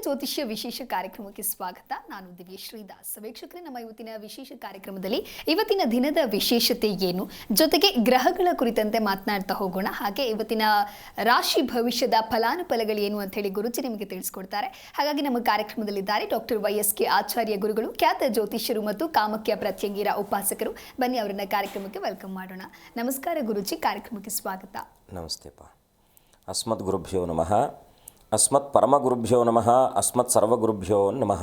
ಜ್ಯೋತಿಷ್ಯ ವಿಶೇಷ ಕಾರ್ಯಕ್ರಮಕ್ಕೆ ಸ್ವಾಗತ. ನಾನು ದಿವ್ಯ ಶ್ರೀದಾಸ್. ವೀಕ್ಷಕರೇ, ನಮ್ಮ ಇವತ್ತಿನ ವಿಶೇಷ ಕಾರ್ಯಕ್ರಮದಲ್ಲಿ ಇವತ್ತಿನ ದಿನದ ವಿಶೇಷತೆ ಏನು, ಜೊತೆಗೆ ಗ್ರಹಗಳ ಕುರಿತಂತೆ ಮಾತನಾಡ್ತಾ ಹೋಗೋಣ. ಹಾಗೆ ಇವತ್ತಿನ ರಾಶಿ ಭವಿಷ್ಯದ ಫಲಾನುಫಲಗಳು ಏನು ಅಂತ ಹೇಳಿ ಗುರುಜಿ ನಿಮಗೆ ತಿಳಿಸ್ಕೊಡ್ತಾರೆ. ಹಾಗಾಗಿ ನಮ್ಮ ಕಾರ್ಯಕ್ರಮದಲ್ಲಿದ್ದಾರೆ ಡಾಕ್ಟರ್ ವೈ.ಎಸ್.ಕೆ. ಆಚಾರ್ಯ ಗುರುಗಳು, ಖ್ಯಾತ ಜ್ಯೋತಿಷ್ಯರು ಮತ್ತು ಕಾಮಾಖ್ಯ ಪ್ರತ್ಯಂಗಿರ ಉಪಾಸಕರು. ಬನ್ನಿ ಅವರನ್ನ ಕಾರ್ಯಕ್ರಮಕ್ಕೆ ವೆಲ್ಕಮ್ ಮಾಡೋಣ. ನಮಸ್ಕಾರ ಗುರುಜಿ, ಕಾರ್ಯಕ್ರಮಕ್ಕೆ ಸ್ವಾಗತ. ನಮಸ್ತೆಪ್ಪ. ಅಸ್ಮದ್ ಗುರುಭ್ಯೋ ನಮಃ, ಅಸ್ಮತ್ ಪರಮಗುರುಭ್ಯೋ ನಮಃ, ಅಸ್ಮತ್ ಸರ್ವಗುರುಭ್ಯೋ ನಮಃ.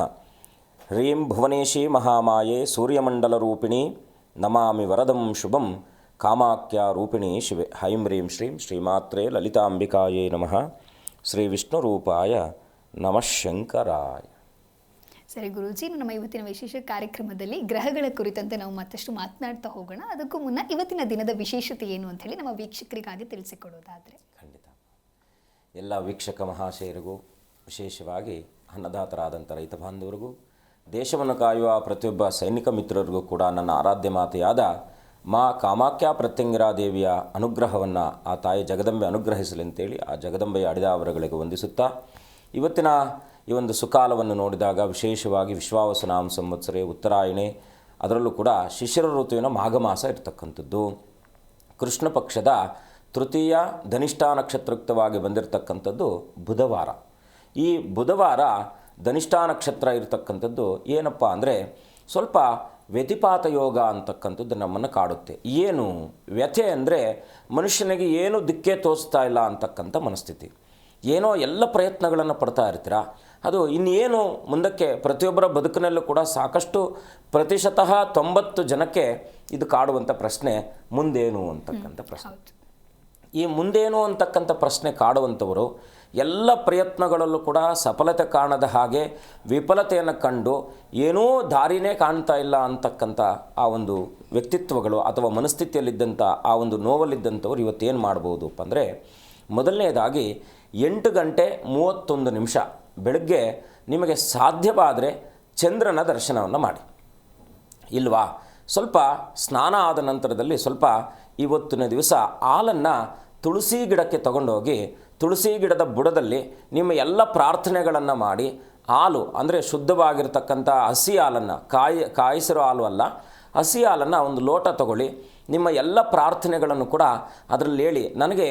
ಹ್ರೀಂ ಭುವನೇಶಿ ಮಹಾಮಾಯೆ ಸೂರ್ಯಮಂಡಲ ರೂಪಿಣಿ ನಮಾಮಿ ವರದಂ ಶುಭಂ ಕಾಮಾಖ್ಯ ರೂಪಿಣಿ ಶಿವೆ. ಹೈಂ ಹ್ರೀಂ ಶ್ರೀಂ ಶ್ರೀಮಾತ್ರೇ ಲಲಿತಾಂಬಿಕಾಯೇ ನಮಃ. ಶ್ರೀ ವಿಷ್ಣು ರೂಪಾಯ ನಮಃ ಶಂಕರಾಯ. ಸರಿ ಗುರೂಜಿ, ನಮ್ಮ ಇವತ್ತಿನ ವಿಶೇಷ ಕಾರ್ಯಕ್ರಮದಲ್ಲಿ ಗ್ರಹಗಳ ಕುರಿತಂತೆ ನಾವು ಮತ್ತಷ್ಟು ಮಾತನಾಡ್ತಾ ಹೋಗೋಣ. ಅದಕ್ಕೂ ಮುನ್ನ ಇವತ್ತಿನ ದಿನದ ವಿಶೇಷತೆ ಏನು ಅಂತ ಹೇಳಿ ನಮ್ಮ ವೀಕ್ಷಕರಿಗಾಗಿ ತಿಳಿಸಿಕೊಡೋದಾದರೆ. ಖಂಡಿತ. ಎಲ್ಲ ವೀಕ್ಷಕ ಮಹಾಶಯರಿಗೂ, ವಿಶೇಷವಾಗಿ ಅನ್ನದಾತರಾದಂಥ ರೈತ ಬಾಂಧವರಿಗೂ, ದೇಶವನ್ನು ಕಾಯುವ ಪ್ರತಿಯೊಬ್ಬ ಸೈನಿಕ ಮಿತ್ರರಿಗೂ ಕೂಡ ನನ್ನ ಆರಾಧ್ಯ ಮಾತೆಯಾದ ಮಾ ಕಾಮಾಖ್ಯ ಪ್ರತ್ಯಂಗಿರಾ ದೇವಿಯ ಅನುಗ್ರಹವನ್ನು ಆ ತಾಯಿ ಜಗದಂಬೆ ಅನುಗ್ರಹಿಸಲಿ ಅಂತೇಳಿ ಆ ಜಗದಂಬೆಯ ಅಡಿದಾವರಗಳಿಗೆ ವಂದಿಸುತ್ತಾ, ಇವತ್ತಿನ ಈ ಒಂದು ಸುಕಾಲವನ್ನು ನೋಡಿದಾಗ ವಿಶೇಷವಾಗಿ ವಿಶ್ವಾವಸುನಾಮ ಸಂವತ್ಸರೆ ಉತ್ತರಾಯಣೆ, ಅದರಲ್ಲೂ ಕೂಡ ಶಿಶಿರ ಋತುವಿನ ಮಾಘ ಮಾಸ ಇರತಕ್ಕಂಥದ್ದು. ಕೃಷ್ಣ ಪಕ್ಷದ ತೃತೀಯ ಧನಿಷ್ಠಾ ನಕ್ಷತ್ರಯುಕ್ತವಾಗಿ ಬಂದಿರತಕ್ಕಂಥದ್ದು ಬುಧವಾರ. ಈ ಬುಧವಾರ ಧನಿಷ್ಠಾ ನಕ್ಷತ್ರ ಇರತಕ್ಕಂಥದ್ದು ಏನಪ್ಪ ಅಂದರೆ ಸ್ವಲ್ಪ ವ್ಯತಿಪಾತ ಯೋಗ ಅಂತಕ್ಕಂಥದ್ದು ನಮ್ಮನ್ನು ಕಾಡುತ್ತೆ. ಏನು ವ್ಯಥೆ ಅಂದರೆ ಮನುಷ್ಯನಿಗೆ ಏನು ದಿಕ್ಕೇ ತೋರಿಸ್ತಾ ಇಲ್ಲ ಅಂತಕ್ಕಂಥ ಮನಸ್ಥಿತಿ. ಏನೋ ಎಲ್ಲ ಪ್ರಯತ್ನಗಳನ್ನು ಪಡ್ತಾ ಇರ್ತೀರ, ಅದು ಇನ್ನೇನು ಮುಂದಕ್ಕೆ ಪ್ರತಿಯೊಬ್ಬರ ಬದುಕಿನಲ್ಲೂ ಕೂಡ ಸಾಕಷ್ಟು ಪ್ರತಿಶತಃ 90 ಜನಕ್ಕೆ ಇದು ಕಾಡುವಂಥ ಪ್ರಶ್ನೆ ಮುಂದೇನು ಅಂತಕ್ಕಂಥ ಪ್ರಶ್ನೆ. ಈ ಮುಂದೇನು ಅಂತಕ್ಕಂಥ ಪ್ರಶ್ನೆ ಕಾಡುವಂಥವರು ಎಲ್ಲ ಪ್ರಯತ್ನಗಳಲ್ಲೂ ಕೂಡ ಸಫಲತೆ ಕಾಣದ ಹಾಗೆ ವಿಫಲತೆಯನ್ನು ಕಂಡು ಏನೂ ದಾರಿನೇ ಕಾಣ್ತಾ ಇಲ್ಲ ಅಂತಕ್ಕಂಥ ಆ ಒಂದು ವ್ಯಕ್ತಿತ್ವಗಳು ಅಥವಾ ಮನಸ್ಥಿತಿಯಲ್ಲಿದ್ದಂಥ ಆ ಒಂದು ನೋವಲ್ಲಿದ್ದಂಥವ್ರು ಇವತ್ತೇನು ಮಾಡ್ಬೋದಪ್ಪ ಅಂದರೆ, ಮೊದಲನೇದಾಗಿ 8:31 ಬೆಳಗ್ಗೆ ನಿಮಗೆ ಸಾಧ್ಯವಾದರೆ ಚಂದ್ರನ ದರ್ಶನವನ್ನು ಮಾಡಿ. ಇಲ್ವಾ, ಸ್ವಲ್ಪ ಸ್ನಾನ ಆದ ನಂತರದಲ್ಲಿ ಸ್ವಲ್ಪ ಇವತ್ತಿನ ದಿವಸ ಹಾಲನ್ನು ತುಳಸಿ ಗಿಡಕ್ಕೆ ತಗೊಂಡೋಗಿ ತುಳಸಿ ಗಿಡದ ಬುಡದಲ್ಲಿ ನಿಮ್ಮ ಎಲ್ಲ ಪ್ರಾರ್ಥನೆಗಳನ್ನು ಮಾಡಿ, ಹಾಲು ಅಂದರೆ ಶುದ್ಧವಾಗಿರ್ತಕ್ಕಂಥ ಹಸಿ ಹಾಲನ್ನು, ಕಾಯಿಸಿರೋ ಹಾಲು ಅಲ್ಲ, ಹಸಿ ಹಾಲನ್ನು ಒಂದು ಲೋಟ ತಗೊಳ್ಳಿ. ನಿಮ್ಮ ಎಲ್ಲ ಪ್ರಾರ್ಥನೆಗಳನ್ನು ಕೂಡ ಅದರಲ್ಲಿ ಹೇಳಿ, ನನಗೆ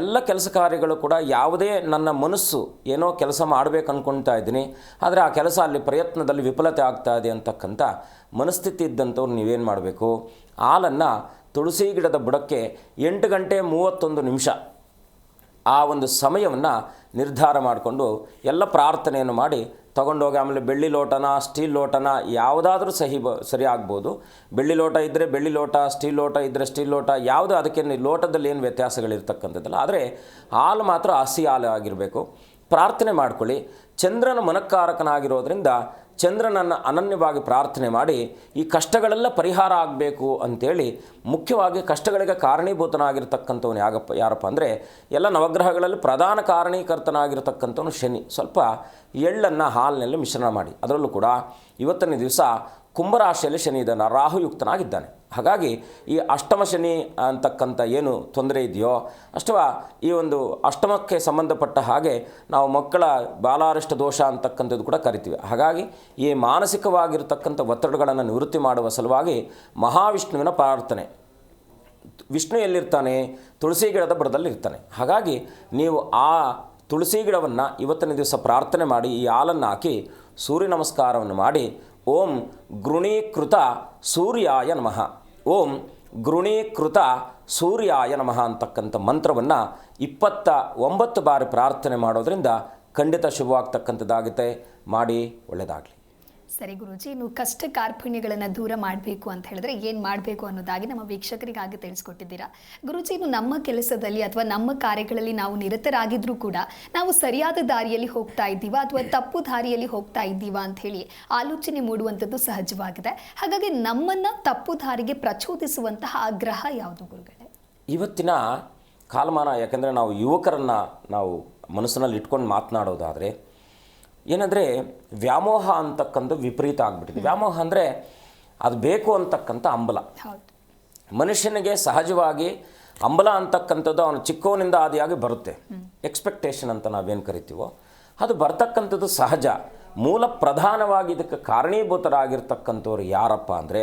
ಎಲ್ಲ ಕೆಲಸ ಕಾರ್ಯಗಳು ಕೂಡ ಯಾವುದೇ ನನ್ನ ಮನಸ್ಸು ಏನೋ ಕೆಲಸ ಮಾಡಬೇಕು ಅಂದ್ಕೊಳ್ತಾ ಇದ್ದೀನಿ, ಆದರೆ ಆ ಕೆಲಸ ಅಲ್ಲಿ ಪ್ರಯತ್ನದಲ್ಲಿ ವಿಫಲತೆ ಆಗ್ತಾ ಇದೆ ಅಂತಕ್ಕಂಥ ಮನಸ್ಥಿತಿ ಇದ್ದಂಥವ್ರು ನೀವೇನು ಮಾಡಬೇಕು, ಹಾಲನ್ನು ತುಳಸಿ ಗಿಡದ ಬುಡಕ್ಕೆ 8:31 ಆ ಒಂದು ಸಮಯವನ್ನು ನಿರ್ಧಾರ ಮಾಡಿಕೊಂಡು ಎಲ್ಲ ಪ್ರಾರ್ಥನೆಯನ್ನು ಮಾಡಿ ತಗೊಂಡೋಗಿ, ಆಮೇಲೆ ಬೆಳ್ಳಿ ಲೋಟನ ಸ್ಟೀಲ್ ಲೋಟನ ಯಾವುದಾದ್ರೂ ಸರಿ ಆಗ್ಬೋದು. ಬೆಳ್ಳಿ ಲೋಟ ಇದ್ದರೆ ಬೆಳ್ಳಿ ಲೋಟ, ಸ್ಟೀಲ್ ಲೋಟ ಇದ್ದರೆ ಸ್ಟೀಲ್ ಲೋಟ, ಯಾವುದು ಅದಕ್ಕೆ ಲೋಟದಲ್ಲಿ ಏನು ವ್ಯತ್ಯಾಸಗಳಿರ್ತಕ್ಕಂಥದ್ದಲ್ಲ. ಆದರೆ ಹಾಲು ಮಾತ್ರ ಹಸಿ ಹಾಲು ಆಗಿರಬೇಕು. ಪ್ರಾರ್ಥನೆ ಮಾಡ್ಕೊಳ್ಳಿ. ಚಂದ್ರನ ಮನಃಕಾರಕನಾಗಿರೋದ್ರಿಂದ ಚಂದ್ರನನ್ನು ಅನನ್ಯವಾಗಿ ಪ್ರಾರ್ಥನೆ ಮಾಡಿ ಈ ಕಷ್ಟಗಳೆಲ್ಲ ಪರಿಹಾರ ಆಗಬೇಕು ಅಂಥೇಳಿ, ಮುಖ್ಯವಾಗಿ ಕಷ್ಟಗಳಿಗೆ ಕಾರಣೀಭೂತನಾಗಿರ್ತಕ್ಕಂಥವನು ಯಾರಪ್ಪ ಅಂದರೆ ಎಲ್ಲ ನವಗ್ರಹಗಳಲ್ಲಿ ಪ್ರಧಾನ ಕಾರಣೀಕರ್ತನಾಗಿರ್ತಕ್ಕಂಥವನು ಶನಿ. ಸ್ವಲ್ಪ ಎಳ್ಳನ್ನು ಹಾಲಿನಲ್ಲಿ ಮಿಶ್ರಣ ಮಾಡಿ. ಅದರಲ್ಲೂ ಕೂಡ ಇವತ್ತಿನ ದಿವಸ ಕುಂಭರಾಶಿಯಲ್ಲಿ ಶನಿ ಇದ್ದಾನೆ, ರಾಹುಯುಕ್ತನಾಗಿದ್ದಾನೆ. ಹಾಗಾಗಿ ಈ ಅಷ್ಟಮ ಶನಿ ಅಂತಕ್ಕಂಥ ಏನು ತೊಂದರೆ ಇದೆಯೋ, ಅಥವಾ ಈ ಒಂದು ಅಷ್ಟಮಕ್ಕೆ ಸಂಬಂಧಪಟ್ಟ ಹಾಗೆ ನಾವು ಮಕ್ಕಳ ಬಾಲಾರಿಷ್ಟ ದೋಷ ಅಂತಕ್ಕಂಥದ್ದು ಕೂಡ ಕರಿತೀವಿ. ಹಾಗಾಗಿ ಈ ಮಾನಸಿಕವಾಗಿರ್ತಕ್ಕಂಥ ಒತ್ತಡಗಳನ್ನು ನಿವೃತ್ತಿ ಮಾಡುವ ಸಲುವಾಗಿ ಮಹಾವಿಷ್ಣುವಿನ ಪ್ರಾರ್ಥನೆ. ವಿಷ್ಣು ಎಲ್ಲಿರ್ತಾನೆ? ತುಳಸಿ ಗಿಡದ ಬುಡದಲ್ಲಿ ಇರ್ತಾನೆ. ಹಾಗಾಗಿ ನೀವು ಆ ತುಳಸಿ ಗಿಡವನ್ನು ಇವತ್ತಿನ ದಿವಸ ಪ್ರಾರ್ಥನೆ ಮಾಡಿ ಈ ಹಾಲನ್ನು ಹಾಕಿ ಸೂರ್ಯ ನಮಸ್ಕಾರವನ್ನು ಮಾಡಿ, ಓಂ ಗೃಣೀಕೃತ ಸೂರ್ಯಾಯ ನಮಃ, ಓಂ ಗೃಣೀಕೃತ ಸೂರ್ಯಾಯ ನಮಃ ಅಂತಕ್ಕಂಥ ಮಂತ್ರವನ್ನು 29 ಬಾರಿ ಪ್ರಾರ್ಥನೆ ಮಾಡೋದ್ರಿಂದ ಖಂಡಿತ ಶುಭವಾಗ್ತಕ್ಕಂಥದ್ದಾಗುತ್ತೆ. ಮಾಡಿ, ಒಳ್ಳೆಯದಾಗಲಿ. ಸರಿ ಗುರೂಜಿ, ಇನ್ನು ಕಷ್ಟ ಕಾರ್ಪಣ್ಯಗಳನ್ನು ದೂರ ಮಾಡಬೇಕು ಅಂತ ಹೇಳಿದ್ರೆ ಏನು ಮಾಡಬೇಕು ಅನ್ನೋದಾಗಿ ನಮ್ಮ ವೀಕ್ಷಕರಿಗಾಗಿ ತಿಳಿಸ್ಕೊಟ್ಟಿದ್ದೀರಾ. ಗುರೂಜಿ, ಇನ್ನು ನಮ್ಮ ಕೆಲಸದಲ್ಲಿ ಅಥವಾ ನಮ್ಮ ಕಾರ್ಯಗಳಲ್ಲಿ ನಾವು ನಿರತರಾಗಿದ್ರೂ ಕೂಡ ನಾವು ಸರಿಯಾದ ದಾರಿಯಲ್ಲಿ ಹೋಗ್ತಾ ಇದ್ದೀವಾ ಅಥವಾ ತಪ್ಪು ದಾರಿಯಲ್ಲಿ ಹೋಗ್ತಾ ಇದ್ದೀವಾ ಅಂತ ಹೇಳಿ ಆಲೋಚನೆ ಮೂಡುವಂಥದ್ದು ಸಹಜವಾಗಿದೆ. ಹಾಗಾಗಿ ನಮ್ಮನ್ನು ತಪ್ಪು ದಾರಿಗೆ ಪ್ರಚೋದಿಸುವಂತಹ ಆ ಗ್ರಹ ಯಾವುದು ಗುರುಗಳೇ? ಇವತ್ತಿನ ಕಾಲಮಾನ, ಯಾಕೆಂದರೆ ನಾವು ಯುವಕರನ್ನು ನಾವು ಮನಸ್ಸಿನಲ್ಲಿ ಇಟ್ಕೊಂಡು ಮಾತನಾಡೋದಾದರೆ ಏನಂದರೆ, ವ್ಯಾಮೋಹ ಅಂತಕ್ಕಂಥ ವಿಪರೀತ ಆಗಿಬಿಟ್ಟಿದೆ. ವ್ಯಾಮೋಹ ಅಂದರೆ ಅದು ಬೇಕು ಅಂತಕ್ಕಂಥ ಹಂಬಲ. ಮನುಷ್ಯನಿಗೆ ಸಹಜವಾಗಿ ಹಂಬಲ ಅಂತಕ್ಕಂಥದ್ದು ಅವನು ಚಿಕ್ಕವನಿಂದ ಆದಿಯಾಗಿ ಬರುತ್ತೆ. ಎಕ್ಸ್ಪೆಕ್ಟೇಷನ್ ಅಂತ ನಾವೇನು ಕರಿತೀವೋ ಅದು ಬರ್ತಕ್ಕಂಥದ್ದು ಸಹಜ. ಮೂಲ ಪ್ರಧಾನವಾಗಿ ಇದಕ್ಕೆ ಕಾರಣೀಭೂತರಾಗಿರ್ತಕ್ಕಂಥವ್ರು ಯಾರಪ್ಪ ಅಂದರೆ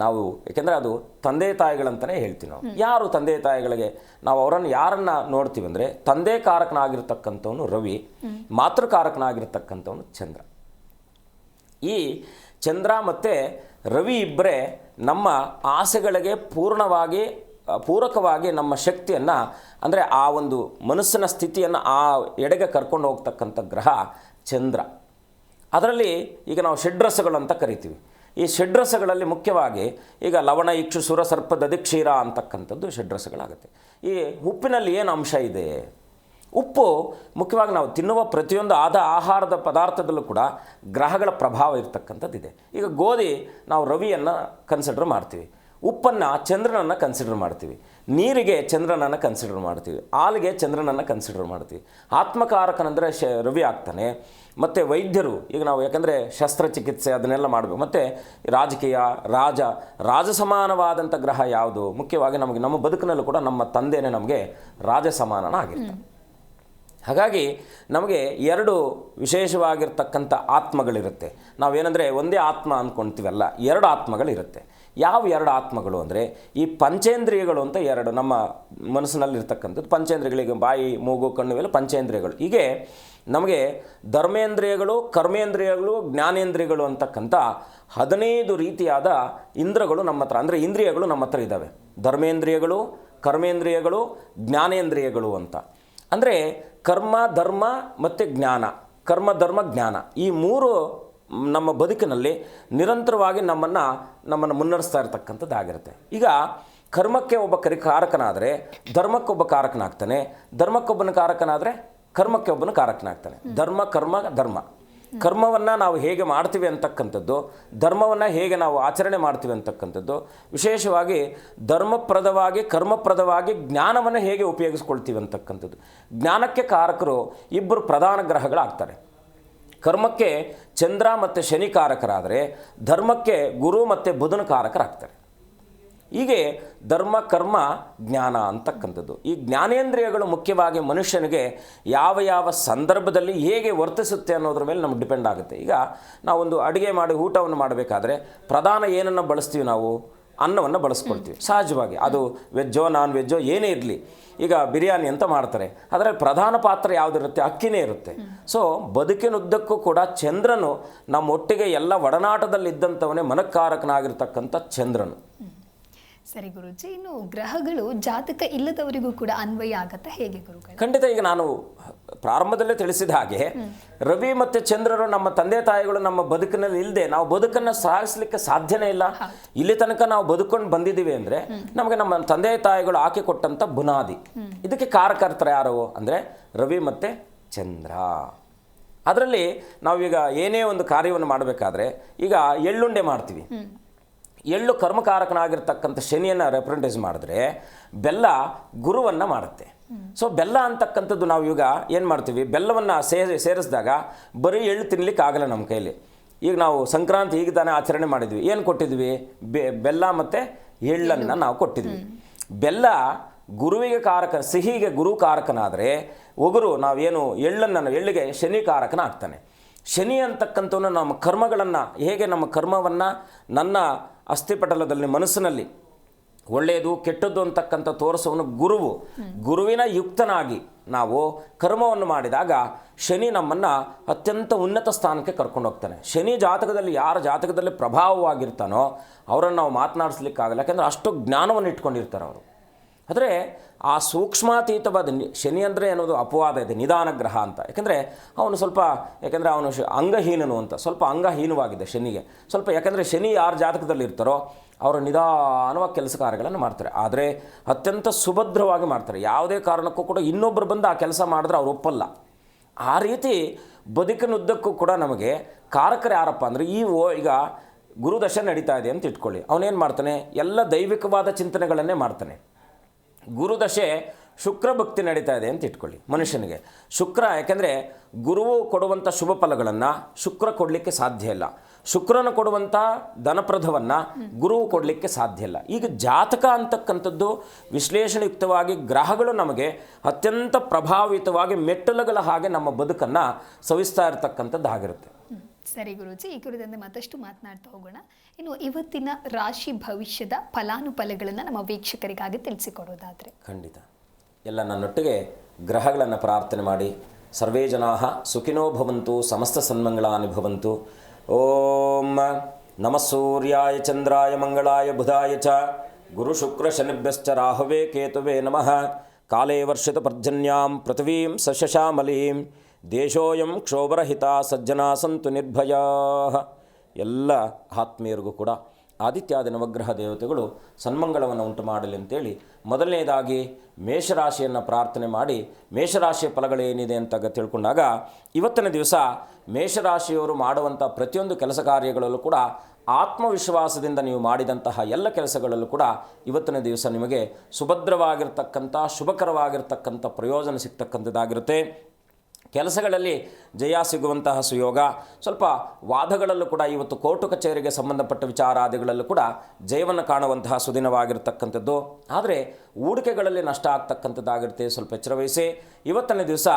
ನಾವು, ಏಕೆಂದರೆ ಅದು ತಂದೆ ತಾಯಿಗಳಂತಲೇ ಹೇಳ್ತೀವಿ ನಾವು. ಯಾರು ತಂದೆ ತಾಯಿಗಳಿಗೆ ನಾವು ಅವರನ್ನು ಯಾರನ್ನು ನೋಡ್ತೀವಿ ಅಂದರೆ ತಂದೆ ಕಾರಕನಾಗಿರ್ತಕ್ಕಂಥವನು ರವಿ, ಮಾತೃಕಾರಕನಾಗಿರ್ತಕ್ಕಂಥವನು ಚಂದ್ರ. ಈ ಚಂದ್ರ ಮತ್ತು ರವಿ ಇಬ್ಬರೇ ನಮ್ಮ ಆಸೆಗಳಿಗೆ ಪೂರಕವಾಗಿ ನಮ್ಮ ಶಕ್ತಿಯನ್ನು, ಅಂದರೆ ಆ ಒಂದು ಮನಸ್ಸಿನ ಸ್ಥಿತಿಯನ್ನು ಆ ಎಡೆಗೆ ಕರ್ಕೊಂಡು ಹೋಗ್ತಕ್ಕಂಥ ಗ್ರಹ ಚಂದ್ರ. ಅದರಲ್ಲಿ ಈಗ ನಾವು ಷಡ್ರಸಗಳು ಅಂತ ಕರಿತೀವಿ. ಈ ಷಡ್ರಸಗಳಲ್ಲಿ ಮುಖ್ಯವಾಗಿ ಈಗ ಲವಣ, ಇಕ್ಷು, ಸುರ, ಸರ್ಪ, ದಧಿಕ್ಷೀರ ಅಂತಕ್ಕಂಥದ್ದು ಷಡ್ರಸಗಳಾಗುತ್ತೆ. ಈ ಉಪ್ಪಿನಲ್ಲಿ ಏನು ಅಂಶ ಇದೆ? ಉಪ್ಪು ಮುಖ್ಯವಾಗಿ ನಾವು ತಿನ್ನುವ ಪ್ರತಿಯೊಂದು ಆಹಾರದ ಪದಾರ್ಥದಲ್ಲೂ ಕೂಡ ಗ್ರಹಗಳ ಪ್ರಭಾವ ಇರ್ತಕ್ಕಂಥದ್ದಿದೆ. ಈಗ ಗೋಧಿ ನಾವು ರವಿಯನ್ನು ಕನ್ಸಿಡರ್ ಮಾಡ್ತೀವಿ, ಉಪ್ಪನ್ನು ಚಂದ್ರನನ್ನು ಕನ್ಸಿಡರ್ ಮಾಡ್ತೀವಿ, ನೀರಿಗೆ ಚಂದ್ರನನ್ನು ಕನ್ಸಿಡರ್ ಮಾಡ್ತೀವಿ, ಹಾಲಿಗೆ ಚಂದ್ರನನ್ನು ಕನ್ಸಿಡರ್ ಮಾಡ್ತೀವಿ. ಆತ್ಮಕಾರಕನಂದರೆ ರವಿ ಆಗ್ತಾನೆ. ಮತ್ತು ವೈದ್ಯರು, ಈಗ ನಾವು ಯಾಕಂದರೆ ಶಸ್ತ್ರಚಿಕಿತ್ಸೆ ಅದನ್ನೆಲ್ಲ ಮಾಡಬೇಕು. ಮತ್ತು ರಾಜಕೀಯ, ರಾಜ ಸಮಾನವಾದಂಥ ಗ್ರಹ ಯಾವುದು? ಮುಖ್ಯವಾಗಿ ನಮಗೆ ನಮ್ಮ ಬದುಕಿನಲ್ಲೂ ಕೂಡ ನಮ್ಮ ತಂದೆಯೇ ನಮಗೆ ರಾಜ ಸಮಾನನ ಆಗಿರ್ತಾರೆ. ಹಾಗಾಗಿ ನಮಗೆ ಎರಡು ವಿಶೇಷವಾಗಿರ್ತಕ್ಕಂಥ ಆತ್ಮಗಳಿರುತ್ತೆ. ನಾವೇನೆಂದರೆ ಒಂದೇ ಆತ್ಮ ಅಂದ್ಕೊಳ್ತೀವಲ್ಲ, ಎರಡು ಆತ್ಮಗಳಿರುತ್ತೆ. ಯಾವ ಎರಡು ಆತ್ಮಗಳು ಅಂದರೆ ಈ ಪಂಚೇಂದ್ರಿಯಗಳು ಅಂತ ಎರಡು ನಮ್ಮ ಮನಸ್ಸಿನಲ್ಲಿರ್ತಕ್ಕಂಥದ್ದು. ಪಂಚೇಂದ್ರಿಯಗಳಿಗೆ ಬಾಯಿ, ಮೂಗು, ಕಣ್ಣು ಇವೆಲ್ಲ ಪಂಚೇಂದ್ರಿಯಗಳು. ಹೀಗೆ ನಮಗೆ ಧರ್ಮೇಂದ್ರಿಯಗಳು, ಕರ್ಮೇಂದ್ರಿಯಗಳು, ಜ್ಞಾನೇಂದ್ರಿಯಗಳು ಅಂತಕ್ಕಂಥ 15 ರೀತಿಯಾದ ಇಂದ್ರಗಳು ನಮ್ಮ ಹತ್ರ, ಅಂದರೆ ಇಂದ್ರಿಯಗಳು ನಮ್ಮ ಹತ್ರ ಇದ್ದಾವೆ. ಧರ್ಮೇಂದ್ರಿಯಗಳು, ಕರ್ಮೇಂದ್ರಿಯಗಳು, ಜ್ಞಾನೇಂದ್ರಿಯಗಳು ಅಂತ. ಅಂದರೆ ಕರ್ಮ, ಧರ್ಮ ಮತ್ತು ಜ್ಞಾನ, ಕರ್ಮ, ಧರ್ಮ, ಜ್ಞಾನ, ಈ ಮೂರು ನಮ್ಮ ಬದುಕಿನಲ್ಲಿ ನಿರಂತರವಾಗಿ ನಮ್ಮನ್ನು ಮುನ್ನಡೆಸ್ತಾ ಇರತಕ್ಕಂಥದ್ದಾಗಿರುತ್ತೆ. ಈಗ ಕರ್ಮಕ್ಕೆ ಒಬ್ಬ ಕಾರಕನಾದರೆ ಧರ್ಮಕ್ಕೊಬ್ಬ ಕಾರಕನಾಗ್ತಾನೆ, ಧರ್ಮಕ್ಕೊಬ್ಬನ ಕಾರಕನಾದರೆ ಕರ್ಮಕ್ಕೆ ಒಬ್ಬನ ಕಾರಕನಾಗ್ತಾನೆ. ಧರ್ಮ, ಕರ್ಮ, ಧರ್ಮ. ಕರ್ಮವನ್ನು ನಾವು ಹೇಗೆ ಮಾಡ್ತೀವಿ ಅಂತಕ್ಕಂಥದ್ದು, ಧರ್ಮವನ್ನು ಹೇಗೆ ನಾವು ಆಚರಣೆ ಮಾಡ್ತೀವಿ ಅಂತಕ್ಕಂಥದ್ದು, ವಿಶೇಷವಾಗಿ ಧರ್ಮಪ್ರದವಾಗಿ ಕರ್ಮಪ್ರದವಾಗಿ ಜ್ಞಾನವನ್ನು ಹೇಗೆ ಉಪಯೋಗಿಸ್ಕೊಳ್ತೀವಿ ಅಂತಕ್ಕಂಥದ್ದು. ಜ್ಞಾನಕ್ಕೆ ಕಾರಕರು ಇಬ್ಬರು ಪ್ರಧಾನ ಗ್ರಹಗಳಾಗ್ತಾರೆ. ಕರ್ಮಕ್ಕೆ ಚಂದ್ರ ಮತ್ತು ಶನಿ ಕಾರಕರಾದರೆ ಧರ್ಮಕ್ಕೆ ಗುರು ಮತ್ತು ಬುಧನ ಕಾರಕರಾಗ್ತಾರೆ. ಹೀಗೆ ಧರ್ಮ, ಕರ್ಮ, ಜ್ಞಾನ ಅಂತಕ್ಕಂಥದ್ದು. ಈ ಜ್ಞಾನೇಂದ್ರಿಯಗಳು ಮುಖ್ಯವಾಗಿ ಮನುಷ್ಯನಿಗೆ ಯಾವ ಸಂದರ್ಭದಲ್ಲಿ ಹೇಗೆ ವರ್ತಿಸುತ್ತೆ ಅನ್ನೋದ್ರ ಮೇಲೆ ನಮ್ಗೆ ಡಿಪೆಂಡ್ ಆಗುತ್ತೆ. ಈಗ ನಾವೊಂದು ಅಡುಗೆ ಮಾಡಿ ಊಟವನ್ನು ಮಾಡಬೇಕಾದ್ರೆ ಪ್ರಧಾನ ಏನನ್ನು ಬಳಸ್ತೀವಿ? ನಾವು ಅನ್ನವನ್ನು ಬಳಸ್ಕೊಳ್ತೀವಿ ಸಹಜವಾಗಿ. ಅದು ವೆಜ್ಜೋ ನಾನ್ ವೆಜ್ಜೋ ಏನೇ ಇರಲಿ. ಈಗ ಬಿರಿಯಾನಿ ಅಂತ ಮಾಡ್ತಾರೆ, ಅದರಲ್ಲಿ ಪ್ರಧಾನ ಪಾತ್ರ ಯಾವುದಿರುತ್ತೆ? ಅಕ್ಕಿನೇ ಇರುತ್ತೆ. ಸೊ ಬದುಕಿನುದ್ದಕ್ಕೂ ಕೂಡ ಚಂದ್ರನು ನಮ್ಮೊಟ್ಟಿಗೆ ಎಲ್ಲ ಒಡನಾಟದಲ್ಲಿದ್ದಂಥವನೇ ಮನಃಕಾರಕನಾಗಿರ್ತಕ್ಕಂಥ ಚಂದ್ರನು. ಸರಿ ಗುರುಜಿ, ಇನ್ನು ಗ್ರಹಗಳು ಜಾತಕ ಇಲ್ಲದವರಿಗೂ ಕೂಡ ಅನ್ವಯ ಆಗತ್ತೆ ಹೇಗೆ ಗುರುಗಳು? ಖಂಡಿತ. ಈಗ ನಾನು ಪ್ರಾರಂಭದಲ್ಲೇ ತಿಳಿಸಿದ ಹಾಗೆ ರವಿ ಮತ್ತು ಚಂದ್ರರು ನಮ್ಮ ತಂದೆ ತಾಯಿಗಳು ನಮ್ಮ ಬದುಕಿನಲ್ಲಿ ಇಲ್ಲದೆ ನಾವು ಬದುಕನ್ನು ಸಾಗಿಸ್ಲಿಕ್ಕೆ ಸಾಧ್ಯನೇ ಇಲ್ಲ. ಇಲ್ಲಿ ತನಕ ನಾವು ಬದುಕೊಂಡು ಬಂದಿದ್ದೀವಿ ಅಂದರೆ ನಮಗೆ ನಮ್ಮ ತಂದೆ ತಾಯಿಗಳು ಹಾಕಿ ಕೊಟ್ಟಂಥ ಬುನಾದಿ. ಇದಕ್ಕೆ ಕಾರಕರ್ತರು ಯಾರು ಅಂದರೆ ರವಿ ಮತ್ತು ಚಂದ್ರ. ಅದರಲ್ಲಿ ನಾವೀಗ ಏನೇ ಒಂದು ಕಾರ್ಯವನ್ನು ಮಾಡಬೇಕಾದ್ರೆ ಈಗ ಎಳ್ಳುಂಡೆ ಮಾಡ್ತೀವಿ. ಎಳ್ಳು ಕರ್ಮಕಾರಕನಾಗಿರ್ತಕ್ಕಂಥ ಶನಿಯನ್ನು ರೆಪ್ರೆಸೆಂಟೇಜ್ ಮಾಡಿದ್ರೆ ಬೆಲ್ಲ ಗುರುವನ್ನು ಮಾಡುತ್ತೆ. ಸೊ ಬೆಲ್ಲ ಅಂತಕ್ಕಂಥದ್ದು ನಾವು ಈಗ ಏನು ಮಾಡ್ತೀವಿ? ಬೆಲ್ಲವನ್ನು ಸೇರಿಸಿದಾಗ ಬರೀ ಎಳ್ಳು ತಿನ್ನಲಿಕ್ಕೆ ಆಗಲ್ಲ ನಮ್ಮ ಕೈಲಿ. ಈಗ ನಾವು ಸಂಕ್ರಾಂತಿ ಈಗ ತಾನೇ ಆಚರಣೆ ಮಾಡಿದ್ವಿ. ಏನು ಕೊಟ್ಟಿದ್ವಿ? ಬೆಲ್ಲ ಮತ್ತು ಎಳ್ಳನ್ನು ನಾವು ಕೊಟ್ಟಿದ್ವಿ. ಬೆಲ್ಲ ಗುರುವಿಗೆ ಕಾರಕ, ಸಿಹಿಗೆ ಗುರು ಕಾರಕನಾದರೆ ಒಗರು ನಾವೇನು ಎಳ್ಳಿಗೆ ಶನಿ ಕಾರಕನ ಆಗ್ತಾನೆ. ಶನಿ ಅಂತಕ್ಕಂಥವನ್ನ ನಮ್ಮ ಕರ್ಮಗಳನ್ನು ಹೇಗೆ ನಮ್ಮ ಕರ್ಮವನ್ನು ನನ್ನ ಅಸ್ಥಿಪಟಲದಲ್ಲಿ ಮನಸ್ಸಿನಲ್ಲಿ ಒಳ್ಳೆಯದು ಕೆಟ್ಟದ್ದು ಅಂತಕ್ಕಂಥ ತೋರಿಸೋನು ಗುರುವಿನ ಯುಕ್ತನಾಗಿ ನಾವು ಕರ್ಮವನ್ನು ಮಾಡಿದಾಗ ಶನಿ ನಮ್ಮನ್ನು ಅತ್ಯಂತ ಉನ್ನತ ಸ್ಥಾನಕ್ಕೆ ಕರ್ಕೊಂಡು ಹೋಗ್ತಾನೆ. ಶನಿ ಜಾತಕದಲ್ಲಿ ಯಾರ ಜಾತಕದಲ್ಲಿ ಪ್ರಭಾವವಾಗಿರ್ತಾನೋ ಅವರನ್ನು ನಾವು ಮಾತನಾಡಿಸ್ಲಿಕ್ಕಾಗಲ್ಲ. ಯಾಕೆಂದರೆ ಅಷ್ಟು ಜ್ಞಾನವನ್ನು ಇಟ್ಕೊಂಡಿರ್ತಾರೆ ಅವರು. ಆದರೆ ಆ ಸೂಕ್ಷ್ಮಾತೀತವಾದ ಶನಿ ಅಂದರೆ ಅನ್ನೋದು ಅಪವಾದ ಇದೆ, ನಿಧಾನ ಗ್ರಹ ಅಂತ. ಯಾಕೆಂದರೆ ಅವನು ಅಂಗಹೀನನು ಅಂತ, ಸ್ವಲ್ಪ ಅಂಗಹೀನವಾಗಿದೆ ಶನಿಗೆ ಸ್ವಲ್ಪ. ಯಾಕೆಂದರೆ ಶನಿ ಯಾರ ಜಾತಕದಲ್ಲಿ ಇರ್ತಾರೋ ಅವರು ನಿಧಾನವಾಗಿ ಕೆಲಸ ಕಾರ್ಯಗಳನ್ನು ಮಾಡ್ತಾರೆ, ಆದರೆ ಅತ್ಯಂತ ಸುಭದ್ರವಾಗಿ ಮಾಡ್ತಾರೆ. ಯಾವುದೇ ಕಾರಣಕ್ಕೂ ಕೂಡ ಇನ್ನೊಬ್ಬರು ಬಂದು ಆ ಕೆಲಸ ಮಾಡಿದ್ರೆ ಅವ್ರು ಒಪ್ಪಲ್ಲ. ಆ ರೀತಿ ಬದುಕಿನುದ್ದಕ್ಕೂ ಕೂಡ ನಮಗೆ ಕಾರಕರು ಯಾರಪ್ಪ ಅಂದರೆ ಈಗ ಗುರುದಶೆ ನಡೀತಾ ಇದೆ ಅಂತ ಇಟ್ಕೊಳ್ಳಿ. ಅವನೇನು ಮಾಡ್ತಾನೆ? ಎಲ್ಲ ದೈವಿಕವಾದ ಚಿಂತನೆಗಳನ್ನೇ ಮಾಡ್ತಾನೆ. ಗುರುದಶೆ ಶುಕ್ರ ಭಕ್ತಿ ನಡೀತಾ ಇದೆ ಅಂತ ಇಟ್ಕೊಳ್ಳಿ ಮನುಷ್ಯನಿಗೆ. ಶುಕ್ರ, ಯಾಕೆಂದರೆ ಗುರುವು ಕೊಡುವಂಥ ಶುಭ ಫಲಗಳನ್ನು ಶುಕ್ರ ಕೊಡಲಿಕ್ಕೆ ಸಾಧ್ಯ ಇಲ್ಲ. ಶುಕ್ರನ ಕೊಡುವಂಥ ಧನಪ್ರದವನ್ನು ಗುರುವು ಕೊಡಲಿಕ್ಕೆ ಸಾಧ್ಯ ಇಲ್ಲ. ಈಗ ಜಾತಕ ಅಂತಕ್ಕಂಥದ್ದು ವಿಶ್ಲೇಷಣೆಯುಕ್ತವಾಗಿ ಗ್ರಹಗಳು ನಮಗೆ ಅತ್ಯಂತ ಪ್ರಭಾವಿತವಾಗಿ ಮೆಟ್ಟಲುಗಳ ಹಾಗೆ ನಮ್ಮ ಬದುಕನ್ನು ಸವಿಸ್ತಾ ಇರತಕ್ಕಂಥದ್ದಾಗಿರುತ್ತೆ. ಸರಿ ಗುರೂಜಿ, ಈ ಕುರಿತಂತೆ ಮತ್ತಷ್ಟು ಮಾತನಾಡ್ತಾ ಹೋಗೋಣ. ಇನ್ನು ಇವತ್ತಿನ ರಾಶಿ ಭವಿಷ್ಯದ ಫಲಾನುಫಲಗಳನ್ನು ನಮ್ಮ ವೀಕ್ಷಕರಿಗಾಗಿ ತಿಳಿಸಿಕೊಡೋದಾದರೆ? ಖಂಡಿತ. ಎಲ್ಲ ನನ್ನೊಟ್ಟಿಗೆ ಗ್ರಹಗಳನ್ನು ಪ್ರಾರ್ಥನೆ ಮಾಡಿ. ಸರ್ವೇ ಜನಾಃ ಸುಖಿನೋ ಭವಂತು, ಸಮಸ್ತ ಸನ್ಮಂಗಳಾನಿ ಭವಂತು. ಓಂ ನಮಃ ಸೂರ್ಯಾಯ ಚಂದ್ರಾಯ ಮಂಗಳಾಯ ಬುಧಾಯ ಚ ಗುರು ಶುಕ್ರ ಶನಿಭ್ಯಶ್ಚ ರಾಹವೇ ಕೇತುವೇ ನಮಃ. ಕಾಲೇ ವರ್ಷಿತ ಪರ್ಜನ್ಯಾಂ ಪೃಥ್ವೀಂ ಸಸ್ಯಶ್ಯಾಮಲೀಂ ದೇಶೋಯಂ ಕ್ಷೋಭರಹಿತ ಸಜ್ಜನಾ ಸಂತು ನಿರ್ಭಯಾ. ಎಲ್ಲ ಆತ್ಮೀಯರಿಗೂ ಕೂಡ ಆದಿತ್ಯಾದಿ ನವಗ್ರಹ ದೇವತೆಗಳು ಸನ್ಮಂಗಳವನ್ನು ಉಂಟು ಮಾಡಲಿ ಅಂತೇಳಿ ಮೊದಲನೇದಾಗಿ ಮೇಷರಾಶಿಯನ್ನು ಪ್ರಾರ್ಥನೆ ಮಾಡಿ ಮೇಷರಾಶಿಯ ಫಲಗಳೇನಿದೆ ಅಂತ ತಿಳ್ಕೊಂಡಾಗ, ಇವತ್ತಿನ ದಿವಸ ಮೇಷರಾಶಿಯವರು ಮಾಡುವಂಥ ಪ್ರತಿಯೊಂದು ಕೆಲಸ ಕಾರ್ಯಗಳಲ್ಲೂ ಕೂಡ ಆತ್ಮವಿಶ್ವಾಸದಿಂದ ನೀವು ಮಾಡಿದಂತಹ ಎಲ್ಲ ಕೆಲಸಗಳಲ್ಲೂ ಕೂಡ ಇವತ್ತಿನ ದಿವಸ ನಿಮಗೆ ಸುಭದ್ರವಾಗಿರ್ತಕ್ಕಂಥ ಶುಭಕರವಾಗಿರ್ತಕ್ಕಂಥ ಪ್ರಯೋಜನ ಸಿಗ್ತಕ್ಕಂಥದ್ದಾಗಿರುತ್ತೆ. ಕೆಲಸಗಳಲ್ಲಿ ಜಯ ಸಿಗುವಂತಹ ಸುಯೋಗ. ಸ್ವಲ್ಪ ವಾದಗಳಲ್ಲೂ ಕೂಡ ಇವತ್ತು ಕೋರ್ಟು ಕಚೇರಿಗೆ ಸಂಬಂಧಪಟ್ಟ ವಿಚಾರಾದಿಗಳಲ್ಲೂ ಕೂಡ ಜಯವನ್ನು ಕಾಣುವಂತಹ ಸುದಿನವಾಗಿರ್ತಕ್ಕಂಥದ್ದು. ಆದರೆ ಹೂಡಿಕೆಗಳಲ್ಲಿ ನಷ್ಟ ಆಗ್ತಕ್ಕಂಥದ್ದಾಗಿರುತ್ತೆ, ಸ್ವಲ್ಪ ಎಚ್ಚರವಹಿಸಿ. ಇವತ್ತನೇ ದಿವಸ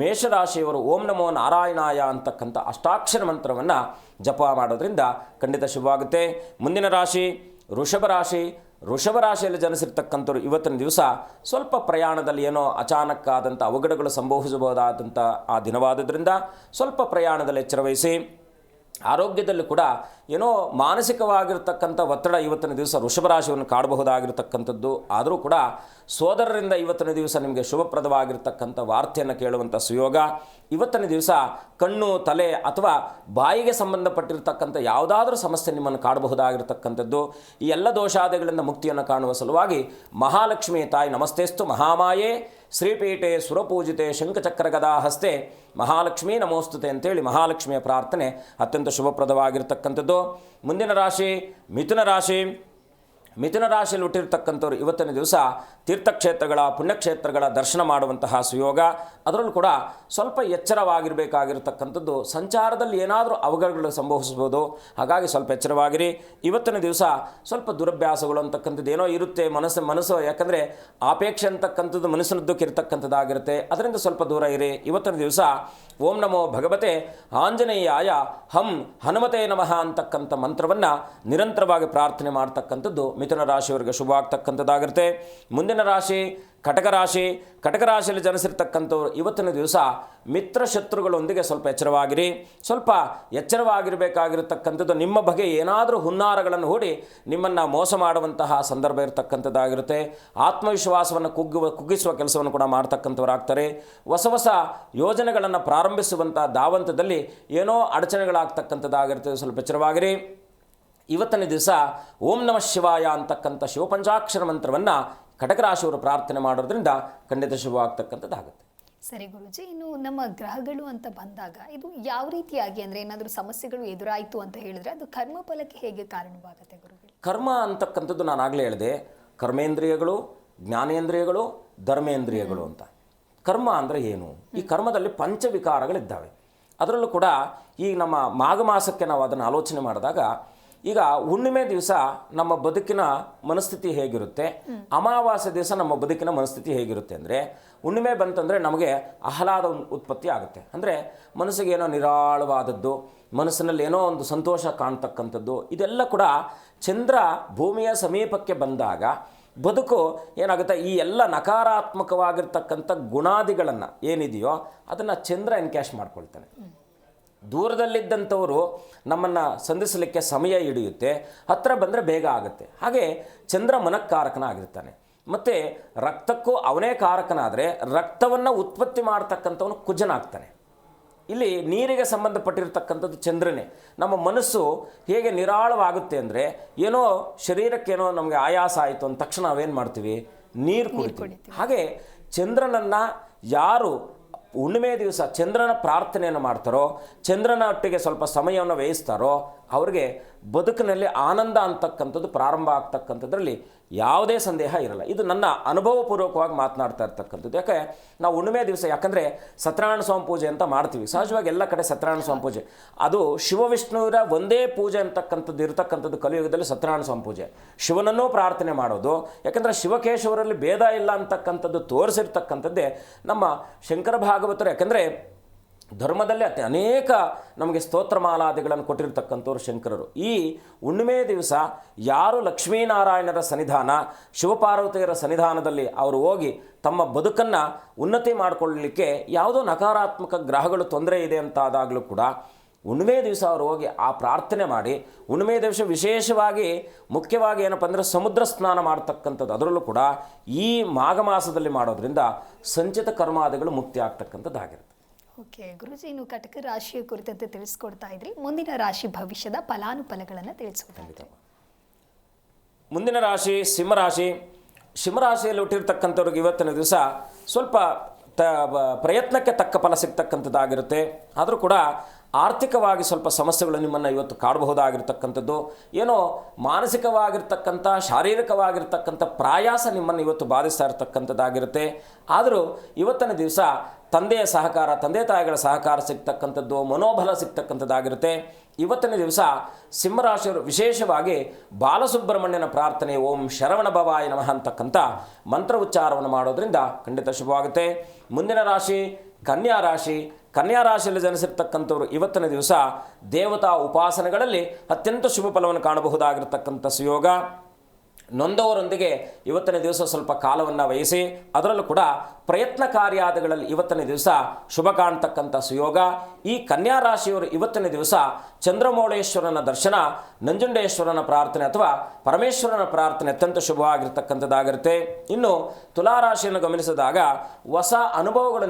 ಮೇಷರಾಶಿಯವರು ಓಂ ನಮೋ ನಾರಾಯಣಾಯ ಅಂತಕ್ಕಂಥ ಅಷ್ಟಾಕ್ಷರ ಮಂತ್ರವನ್ನು ಜಪ ಮಾಡೋದ್ರಿಂದ ಖಂಡಿತ ಶುಭವಾಗುತ್ತೆ. ಮುಂದಿನ ರಾಶಿ ವೃಷಭ ರಾಶಿ. ವೃಷಭ ರಾಶಿಯಲ್ಲಿ ಜನಿಸಿರ್ತಕ್ಕಂಥವ್ರು ಇವತ್ತಿನ ದಿವಸ ಸ್ವಲ್ಪ ಪ್ರಯಾಣದಲ್ಲಿ ಏನೋ ಅಚಾನಕ್ಕಾದಂಥ ಅವಘಡಗಳು ಸಂಭವಿಸಬಹುದಾದಂಥ ಆ ದಿನವಾದ್ದರಿಂದ ಸ್ವಲ್ಪ ಪ್ರಯಾಣದಲ್ಲಿ ಎಚ್ಚರವಹಿಸಿ. ಆರೋಗ್ಯದಲ್ಲೂ ಕೂಡ ಏನೋ ಮಾನಸಿಕವಾಗಿರ್ತಕ್ಕಂಥ ಒತ್ತಡ ಇವತ್ತಿನ ದಿವಸ ವೃಷಭ ರಾಶಿಯನ್ನು ಕಾಡಬಹುದಾಗಿರ್ತಕ್ಕಂಥದ್ದು. ಆದರೂ ಕೂಡ ಸೋದರರಿಂದ ಇವತ್ತಿನ ದಿವಸ ನಿಮಗೆ ಶುಭಪ್ರದವಾಗಿರ್ತಕ್ಕಂಥ ವಾರ್ತೆಯನ್ನು ಕೇಳುವಂಥ ಸುಯೋಗ. ಇವತ್ತಿನ ದಿವಸ ಕಣ್ಣು, ತಲೆ ಅಥವಾ ಬಾಯಿಗೆ ಸಂಬಂಧಪಟ್ಟಿರ್ತಕ್ಕಂಥ ಯಾವುದಾದ್ರೂ ಸಮಸ್ಯೆ ನಿಮ್ಮನ್ನು ಕಾಡಬಹುದಾಗಿರ್ತಕ್ಕಂಥದ್ದು. ಈ ಎಲ್ಲ ದೋಷಾದಿಗಳಿಂದ ಮುಕ್ತಿಯನ್ನು ಕಾಣುವ ಸಲುವಾಗಿ ಮಹಾಲಕ್ಷ್ಮಿ ತಾಯಿ ನಮಸ್ತೇಸ್ತು ಮಹಾಮಾಯೇ ಶ್ರೀಪೀಠೆ ಸುರಪೂಜಿತೆ ಶಂಖಚಕ್ರ ಗದಾ ಹಸ್ತೆ ಮಹಾಲಕ್ಷ್ಮೀ ನಮೋಸ್ತುತೆ ಅಂತೇಳಿ ಮಹಾಲಕ್ಷ್ಮಿಯ ಪ್ರಾರ್ಥನೆ ಅತ್ಯಂತ ಶುಭಪ್ರದವಾಗಿರ್ತಕ್ಕಂಥದ್ದು. ಮುಂದಿನ ರಾಶಿ ಮಿಥುನ ರಾಶಿ. ಮಿಥುನ ರಾಶಿಯಲ್ಲಿ ಹುಟ್ಟಿರ್ತಕ್ಕಂಥವ್ರು ಇವತ್ತಿನ ದಿವಸ ತೀರ್ಥಕ್ಷೇತ್ರಗಳ ಪುಣ್ಯಕ್ಷೇತ್ರಗಳ ದರ್ಶನ ಮಾಡುವಂತಹ ಸುಯೋಗ. ಅದರಲ್ಲೂ ಕೂಡ ಸ್ವಲ್ಪ ಎಚ್ಚರವಾಗಿರಬೇಕಾಗಿರ್ತಕ್ಕಂಥದ್ದು. ಸಂಚಾರದಲ್ಲಿ ಏನಾದರೂ ಅವಘಡಗಳು ಸಂಭವಿಸ್ಬೋದು, ಹಾಗಾಗಿ ಸ್ವಲ್ಪ ಎಚ್ಚರವಾಗಿರಿ. ಇವತ್ತಿನ ದಿವಸ ಸ್ವಲ್ಪ ದುರಭ್ಯಾಸಗಳು ಅಂತಕ್ಕಂಥದ್ದು ಏನೋ ಇರುತ್ತೆ ಮನಸ್ಸು ಯಾಕಂದರೆ ಆಪೇಕ್ಷೆ ಅಂತಕ್ಕಂಥದ್ದು ಮನಸ್ಸಿನದ್ದಕ್ಕೆ ಇರತಕ್ಕಂಥದ್ದಾಗಿರುತ್ತೆ, ಅದರಿಂದ ಸ್ವಲ್ಪ ದೂರ ಇರಿ. ಇವತ್ತಿನ ದಿವಸ ಓಂ ನಮೋ ಭಗವತೆ ಆಂಜನೇಯಾಯ ಹಂ ಹನುಮತೆ ನಮಃ ಅಂತಕ್ಕಂಥ ಮಂತ್ರವನ್ನು ನಿರಂತರವಾಗಿ ಪ್ರಾರ್ಥನೆ ಮಾಡ್ತಕ್ಕಂಥದ್ದು ಮಿಥುನ ರಾಶಿಯವರಿಗೆ ಶುಭ ಆಗ್ತಕ್ಕಂಥದ್ದಾಗಿರುತ್ತೆ. ಮುಂದಿನ ರಾಶಿ ಕಟಕ ರಾಶಿ. ಕಟಕ ರಾಶಿಯಲ್ಲಿ ಜನಿಸಿರ್ತಕ್ಕಂಥವ್ರು ಇವತ್ತಿನ ದಿವಸ ಮಿತ್ರ ಶತ್ರುಗಳೊಂದಿಗೆ ಸ್ವಲ್ಪ ಎಚ್ಚರವಾಗಿರಿ. ಸ್ವಲ್ಪ ಎಚ್ಚರವಾಗಿರಬೇಕಾಗಿರ್ತಕ್ಕಂಥದ್ದು. ನಿಮ್ಮ ಬಗ್ಗೆ ಏನಾದರೂ ಹುನ್ನಾರಗಳನ್ನು ಹೂಡಿ ನಿಮ್ಮನ್ನು ಮೋಸ ಮಾಡುವಂತಹ ಸಂದರ್ಭ ಇರತಕ್ಕಂಥದ್ದಾಗಿರುತ್ತೆ. ಆತ್ಮವಿಶ್ವಾಸವನ್ನು ಕುಗ್ಗಿಸುವ ಕೆಲಸವನ್ನು ಕೂಡ ಮಾಡ್ತಕ್ಕಂಥವರಾಗ್ತಾರೆ. ಹೊಸ ಹೊಸ ಯೋಜನೆಗಳನ್ನು ಪ್ರಾರಂಭಿಸುವಂಥ ಧಾವಂತದಲ್ಲಿ ಏನೋ ಅಡಚಣೆಗಳಾಗ್ತಕ್ಕಂಥದ್ದಾಗಿರ್ತದೆ, ಸ್ವಲ್ಪ ಎಚ್ಚರವಾಗಿರಿ. ಇವತ್ತನೇ ದಿವಸ ಓಂ ನಮಃ ಶಿವಾಯ ಅಂತಕ್ಕಂಥ ಶಿವಪಂಚಾಕ್ಷರ ಮಂತ್ರವನ್ನು ಕಟಕ ರಾಶಿಯವರು ಪ್ರಾರ್ಥನೆ ಮಾಡೋದ್ರಿಂದ ಖಂಡಿತ ಶುಭವಾಗ್ತಕ್ಕಂಥದ್ದಾಗುತ್ತೆ. ಸರಿ ಗುರುಜಿ, ಇನ್ನು ನಮ್ಮ ಗ್ರಹಗಳು ಅಂತ ಬಂದಾಗ ಇದು ಯಾವ ರೀತಿಯಾಗಿ ಅಂದರೆ ಏನಾದರೂ ಸಮಸ್ಯೆಗಳು ಎದುರಾಯಿತು ಅಂತ ಹೇಳಿದ್ರೆ ಅದು ಕರ್ಮ ಫಲಕ್ಕೆ ಹೇಗೆ ಕಾರಣವಾಗುತ್ತೆ ಗುರುಗಳು? ಕರ್ಮ ಅಂತಕ್ಕಂಥದ್ದು ನಾನು ಆಗಲೇ ಹೇಳಿದೆ, ಕರ್ಮೇಂದ್ರಿಯಗಳು, ಜ್ಞಾನೇಂದ್ರಿಯಗಳು, ಧರ್ಮೇಂದ್ರಿಯಗಳು ಅಂತ. ಕರ್ಮ ಅಂದರೆ ಏನು? ಈ ಕರ್ಮದಲ್ಲಿ ಪಂಚವಿಕಾರಗಳಿದ್ದಾವೆ. ಅದರಲ್ಲೂ ಕೂಡ ಈಗ ನಮ್ಮ ಮಾಘ ಮಾಸಕ್ಕೆ ನಾವು ಅದನ್ನು ಆಲೋಚನೆ ಮಾಡಿದಾಗ, ಈಗ ಹುಣ್ಣಿಮೆ ದಿವಸ ನಮ್ಮ ಬದುಕಿನ ಮನಸ್ಥಿತಿ ಹೇಗಿರುತ್ತೆ, ಅಮಾವಾಸ್ಯೆ ದಿವಸ ನಮ್ಮ ಬದುಕಿನ ಮನಸ್ಥಿತಿ ಹೇಗಿರುತ್ತೆ ಅಂದರೆ, ಹುಣ್ಣಿಮೆ ಬಂತಂದರೆ ನಮಗೆ ಆಹ್ಲಾದ ಉತ್ಪತ್ತಿ ಆಗುತ್ತೆ. ಅಂದರೆ ಮನಸ್ಸಿಗೆ ಏನೋ ನಿರಾಳವಾದದ್ದು, ಮನಸ್ಸಿನಲ್ಲಿ ಏನೋ ಒಂದು ಸಂತೋಷ ಕಾಣ್ತಕ್ಕಂಥದ್ದು. ಇದೆಲ್ಲ ಕೂಡ ಚಂದ್ರ ಭೂಮಿಯ ಸಮೀಪಕ್ಕೆ ಬಂದಾಗ ಬದುಕು ಏನಾಗುತ್ತೆ, ಈ ಎಲ್ಲ ನಕಾರಾತ್ಮಕವಾಗಿರ್ತಕ್ಕಂಥ ಗುಣಾದಿಗಳನ್ನು ಏನಿದೆಯೋ ಅದನ್ನು ಚಂದ್ರ ಎನ್ಕ್ಯಾಶ್ ಮಾಡ್ಕೊಳ್ತಾನೆ. ದೂರದಲ್ಲಿದ್ದಂಥವರು ನಮ್ಮನ್ನು ಸಂಧಿಸಲಿಕ್ಕೆ ಸಮಯ ಹಿಡಿಯುತ್ತೆ, ಹತ್ತಿರ ಬಂದರೆ ಬೇಗ ಆಗುತ್ತೆ. ಹಾಗೆ ಚಂದ್ರ ಮನಃಕಾರಕನಾಗಿರ್ತಾನೆ. ಮತ್ತು ರಕ್ತಕ್ಕೂ ಅವನೇ ಕಾರಕನಾದರೆ ರಕ್ತವನ್ನು ಉತ್ಪತ್ತಿ ಮಾಡ್ತಕ್ಕಂಥವನು ಕುಜನಾಗ್ತಾನೆ. ಇಲ್ಲಿ ನೀರಿಗೆ ಸಂಬಂಧಪಟ್ಟಿರ್ತಕ್ಕಂಥದ್ದು ಚಂದ್ರನೇ. ನಮ್ಮ ಮನಸ್ಸು ಹೇಗೆ ನಿರಾಳವಾಗುತ್ತೆ ಅಂದರೆ, ಏನೋ ಶರೀರಕ್ಕೇನೋ ನಮಗೆ ಆಯಾಸ ಆಯಿತು ಅಂದ ತಕ್ಷಣ ನಾವೇನು ಮಾಡ್ತೀವಿ, ನೀರು ಕುಡಿತೀವಿ. ಹಾಗೆ ಚಂದ್ರನನ್ನು ಯಾರು ಹುಣ್ಣಿಮೆ ದಿವಸ ಚಂದ್ರನ ಪ್ರಾರ್ಥನೆಯನ್ನು ಮಾಡ್ತಾರೋ, ಚಂದ್ರನ ಒಟ್ಟಿಗೆ ಸ್ವಲ್ಪ ಸಮಯವನ್ನು ವ್ಯಯಿಸ್ತಾರೋ, ಅವ್ರಿಗೆ ಬದುಕಿನಲ್ಲಿ ಆನಂದ ಅಂತಕ್ಕಂಥದ್ದು ಪ್ರಾರಂಭ ಆಗ್ತಕ್ಕಂಥದ್ರಲ್ಲಿ ಯಾವುದೇ ಸಂದೇಹ ಇರಲ್ಲ. ಇದು ನನ್ನ ಅನುಭವಪೂರ್ವಕವಾಗಿ ಮಾತನಾಡ್ತಾ ಇರ್ತಕ್ಕಂಥದ್ದು. ಯಾಕೆ ನಾವು ಹುಣ್ಣಿಮೆ ದಿವಸ, ಯಾಕಂದರೆ ಸತ್ಯನಾರಾಯಣ ಸ್ವಾಮಿ ಪೂಜೆ ಅಂತ ಮಾಡ್ತೀವಿ. ಸಹಜವಾಗಿ ಎಲ್ಲ ಕಡೆ ಸತ್ಯನಾರಾಯಣ ಸ್ವಾಮಿ ಪೂಜೆ, ಅದು ಶಿವವಿಷ್ಣುವಿನ ಒಂದೇ ಪೂಜೆ ಅಂತಕ್ಕಂಥದ್ದು ಇರತಕ್ಕಂಥದ್ದು ಕಲಿಯುಗದಲ್ಲಿ ಸತ್ಯನಾರಾಯಣ ಸ್ವಾಮಿ ಪೂಜೆ. ಶಿವನನ್ನೂ ಪ್ರಾರ್ಥನೆ ಮಾಡೋದು, ಯಾಕಂದರೆ ಶಿವಕೇಶವರಲ್ಲಿ ಭೇದ ಇಲ್ಲ ಅಂತಕ್ಕಂಥದ್ದು ತೋರಿಸಿರ್ತಕ್ಕಂಥದ್ದೇ ನಮ್ಮ ಶಂಕರ ಭಾಗವತರು. ಯಾಕಂದರೆ ಧರ್ಮದಲ್ಲಿ ಅನೇಕ ನಮಗೆ ಸ್ತೋತ್ರಮಾಲಾದಿಗಳನ್ನು ಕೊಟ್ಟಿರ್ತಕ್ಕಂಥವ್ರು ಶಂಕರರು. ಈ ಹುಣ್ಣಿಮೆ ದಿವಸ ಯಾರು ಲಕ್ಷ್ಮೀನಾರಾಯಣರ ಸನ್ನಿಧಾನ, ಶಿವಪಾರ್ವತಿಯರ ಸನ್ನಿಧಾನದಲ್ಲಿ ಅವರು ಹೋಗಿ ತಮ್ಮ ಬದುಕನ್ನು ಉನ್ನತಿ ಮಾಡಿಕೊಳ್ಳಲಿಕ್ಕೆ ಯಾವುದೋ ನಕಾರಾತ್ಮಕ ಗ್ರಹಗಳು ತೊಂದರೆ ಇದೆ ಅಂತಾದಾಗಲೂ ಕೂಡ ಹುಣ್ಣಿಮೆ ದಿವಸ ಅವರು ಹೋಗಿ ಆ ಪ್ರಾರ್ಥನೆ ಮಾಡಿ, ಹುಣ್ಣಿಮೆ ದಿವಸ ವಿಶೇಷವಾಗಿ ಮುಖ್ಯವಾಗಿ ಏನಪ್ಪ ಅಂದರೆ ಸಮುದ್ರ ಸ್ನಾನ ಮಾಡ್ತಕ್ಕಂಥದ್ದು. ಅದರಲ್ಲೂ ಕೂಡ ಈ ಮಾಘ ಮಾಸದಲ್ಲಿ ಮಾಡೋದ್ರಿಂದ ಸಂಚಿತ ಕರ್ಮಾದಿಗಳು ಮುಕ್ತಿ ಆಗ್ತಕ್ಕಂಥದ್ದಾಗಿರುತ್ತೆ. ಓಕೆ ಗುರುಜಿ, ಇನ್ನು ಕಟಕ ರಾಶಿಯ ಕುರಿತಂತೆ ತಿಳಿಸ್ಕೊಡ್ತಾ ಇದ್ರಿ. ಮುಂದಿನ ರಾಶಿ ಭವಿಷ್ಯದ ಫಲಾನುಫಲಗಳನ್ನು ತಿಳಿಸ್ಕೊಡ್ತಾ. ಮುಂದಿನ ರಾಶಿ ಸಿಂಹರಾಶಿ. ಸಿಂಹರಾಶಿಯಲ್ಲಿ ಹುಟ್ಟಿರ್ತಕ್ಕಂಥವ್ರಿಗೆ ಇವತ್ತಿನ ದಿವಸ ಸ್ವಲ್ಪ ಪ್ರಯತ್ನಕ್ಕೆ ತಕ್ಕ ಫಲ ಸಿಗ್ತಕ್ಕಂಥದ್ದಾಗಿರುತ್ತೆ. ಆದರೂ ಕೂಡ ಆರ್ಥಿಕವಾಗಿ ಸ್ವಲ್ಪ ಸಮಸ್ಯೆಗಳು ನಿಮ್ಮನ್ನು ಇವತ್ತು ಕಾಡಬಹುದಾಗಿರ್ತಕ್ಕಂಥದ್ದು, ಏನೋ ಮಾನಸಿಕವಾಗಿರ್ತಕ್ಕಂಥ ಶಾರೀರಿಕವಾಗಿರ್ತಕ್ಕಂಥ ಪ್ರಯಾಸ ನಿಮ್ಮನ್ನು ಇವತ್ತು ಬಾಧಿಸ್ತಾ ಇರತಕ್ಕಂಥದ್ದಾಗಿರುತ್ತೆ. ಆದರೂ ಇವತ್ತಿನ ದಿವಸ ತಂದೆಯ ಸಹಕಾರ, ತಂದೆ ತಾಯಿಗಳ ಸಹಕಾರ ಸಿಗ್ತಕ್ಕಂಥದ್ದು, ಮನೋಬಲ ಸಿಗ್ತಕ್ಕಂಥದ್ದಾಗಿರುತ್ತೆ. ಇವತ್ತಿನ ದಿವಸ ಸಿಂಹರಾಶಿಯವರು ವಿಶೇಷವಾಗಿ ಬಾಲಸುಬ್ರಹ್ಮಣ್ಯನ ಪ್ರಾರ್ಥನೆ, ಓಂ ಶರವಣ ಭವಾಯ ನಮಃ ಅಂತಕ್ಕಂಥ ಮಂತ್ರ ಉಚ್ಚಾರವನ್ನು ಮಾಡೋದ್ರಿಂದ ಖಂಡಿತ ಶುಭವಾಗುತ್ತೆ. ಮುಂದಿನ ರಾಶಿ ಕನ್ಯಾ ರಾಶಿ. ಕನ್ಯಾ ರಾಶಿಯಲ್ಲಿ ಜನಿಸಿರ್ತಕ್ಕಂಥವ್ರು ಇವತ್ತಿನ ದಿವಸ ದೇವತಾ ಉಪಾಸನೆಗಳಲ್ಲಿ ಅತ್ಯಂತ ಶುಭ ಫಲವನ್ನು ಕಾಣಬಹುದಾಗಿರ್ತಕ್ಕಂಥ ಸುಯೋಗ. ನೊಂದವರೊಂದಿಗೆ ಇವತ್ತಿನ ದಿವಸ ಸ್ವಲ್ಪ ಕಾಲವನ್ನು ವಹಿಸಿ ಅದರಲ್ಲೂ ಕೂಡ ಪ್ರಯತ್ನ ಕಾರ್ಯಾದಿಗಳಲ್ಲಿ ಇವತ್ತಿನ ದಿವಸ ಶುಭ ಕಾಣ್ತಕ್ಕಂಥ ಸುಯೋಗ. ಈ ಕನ್ಯಾ ರಾಶಿಯವರು ಇವತ್ತಿನ ದಿವಸ ಚಂದ್ರಮೌಳೇಶ್ವರನ ದರ್ಶನ, ನಂಜುಂಡೇಶ್ವರನ ಪ್ರಾರ್ಥನೆ ಅಥವಾ ಪರಮೇಶ್ವರನ ಪ್ರಾರ್ಥನೆ ಅತ್ಯಂತ ಶುಭವಾಗಿರ್ತಕ್ಕಂಥದ್ದಾಗಿರುತ್ತೆ. ಇನ್ನು ತುಲಾರಾಶಿಯನ್ನು ಗಮನಿಸಿದಾಗ ಹೊಸ ಅನುಭವಗಳು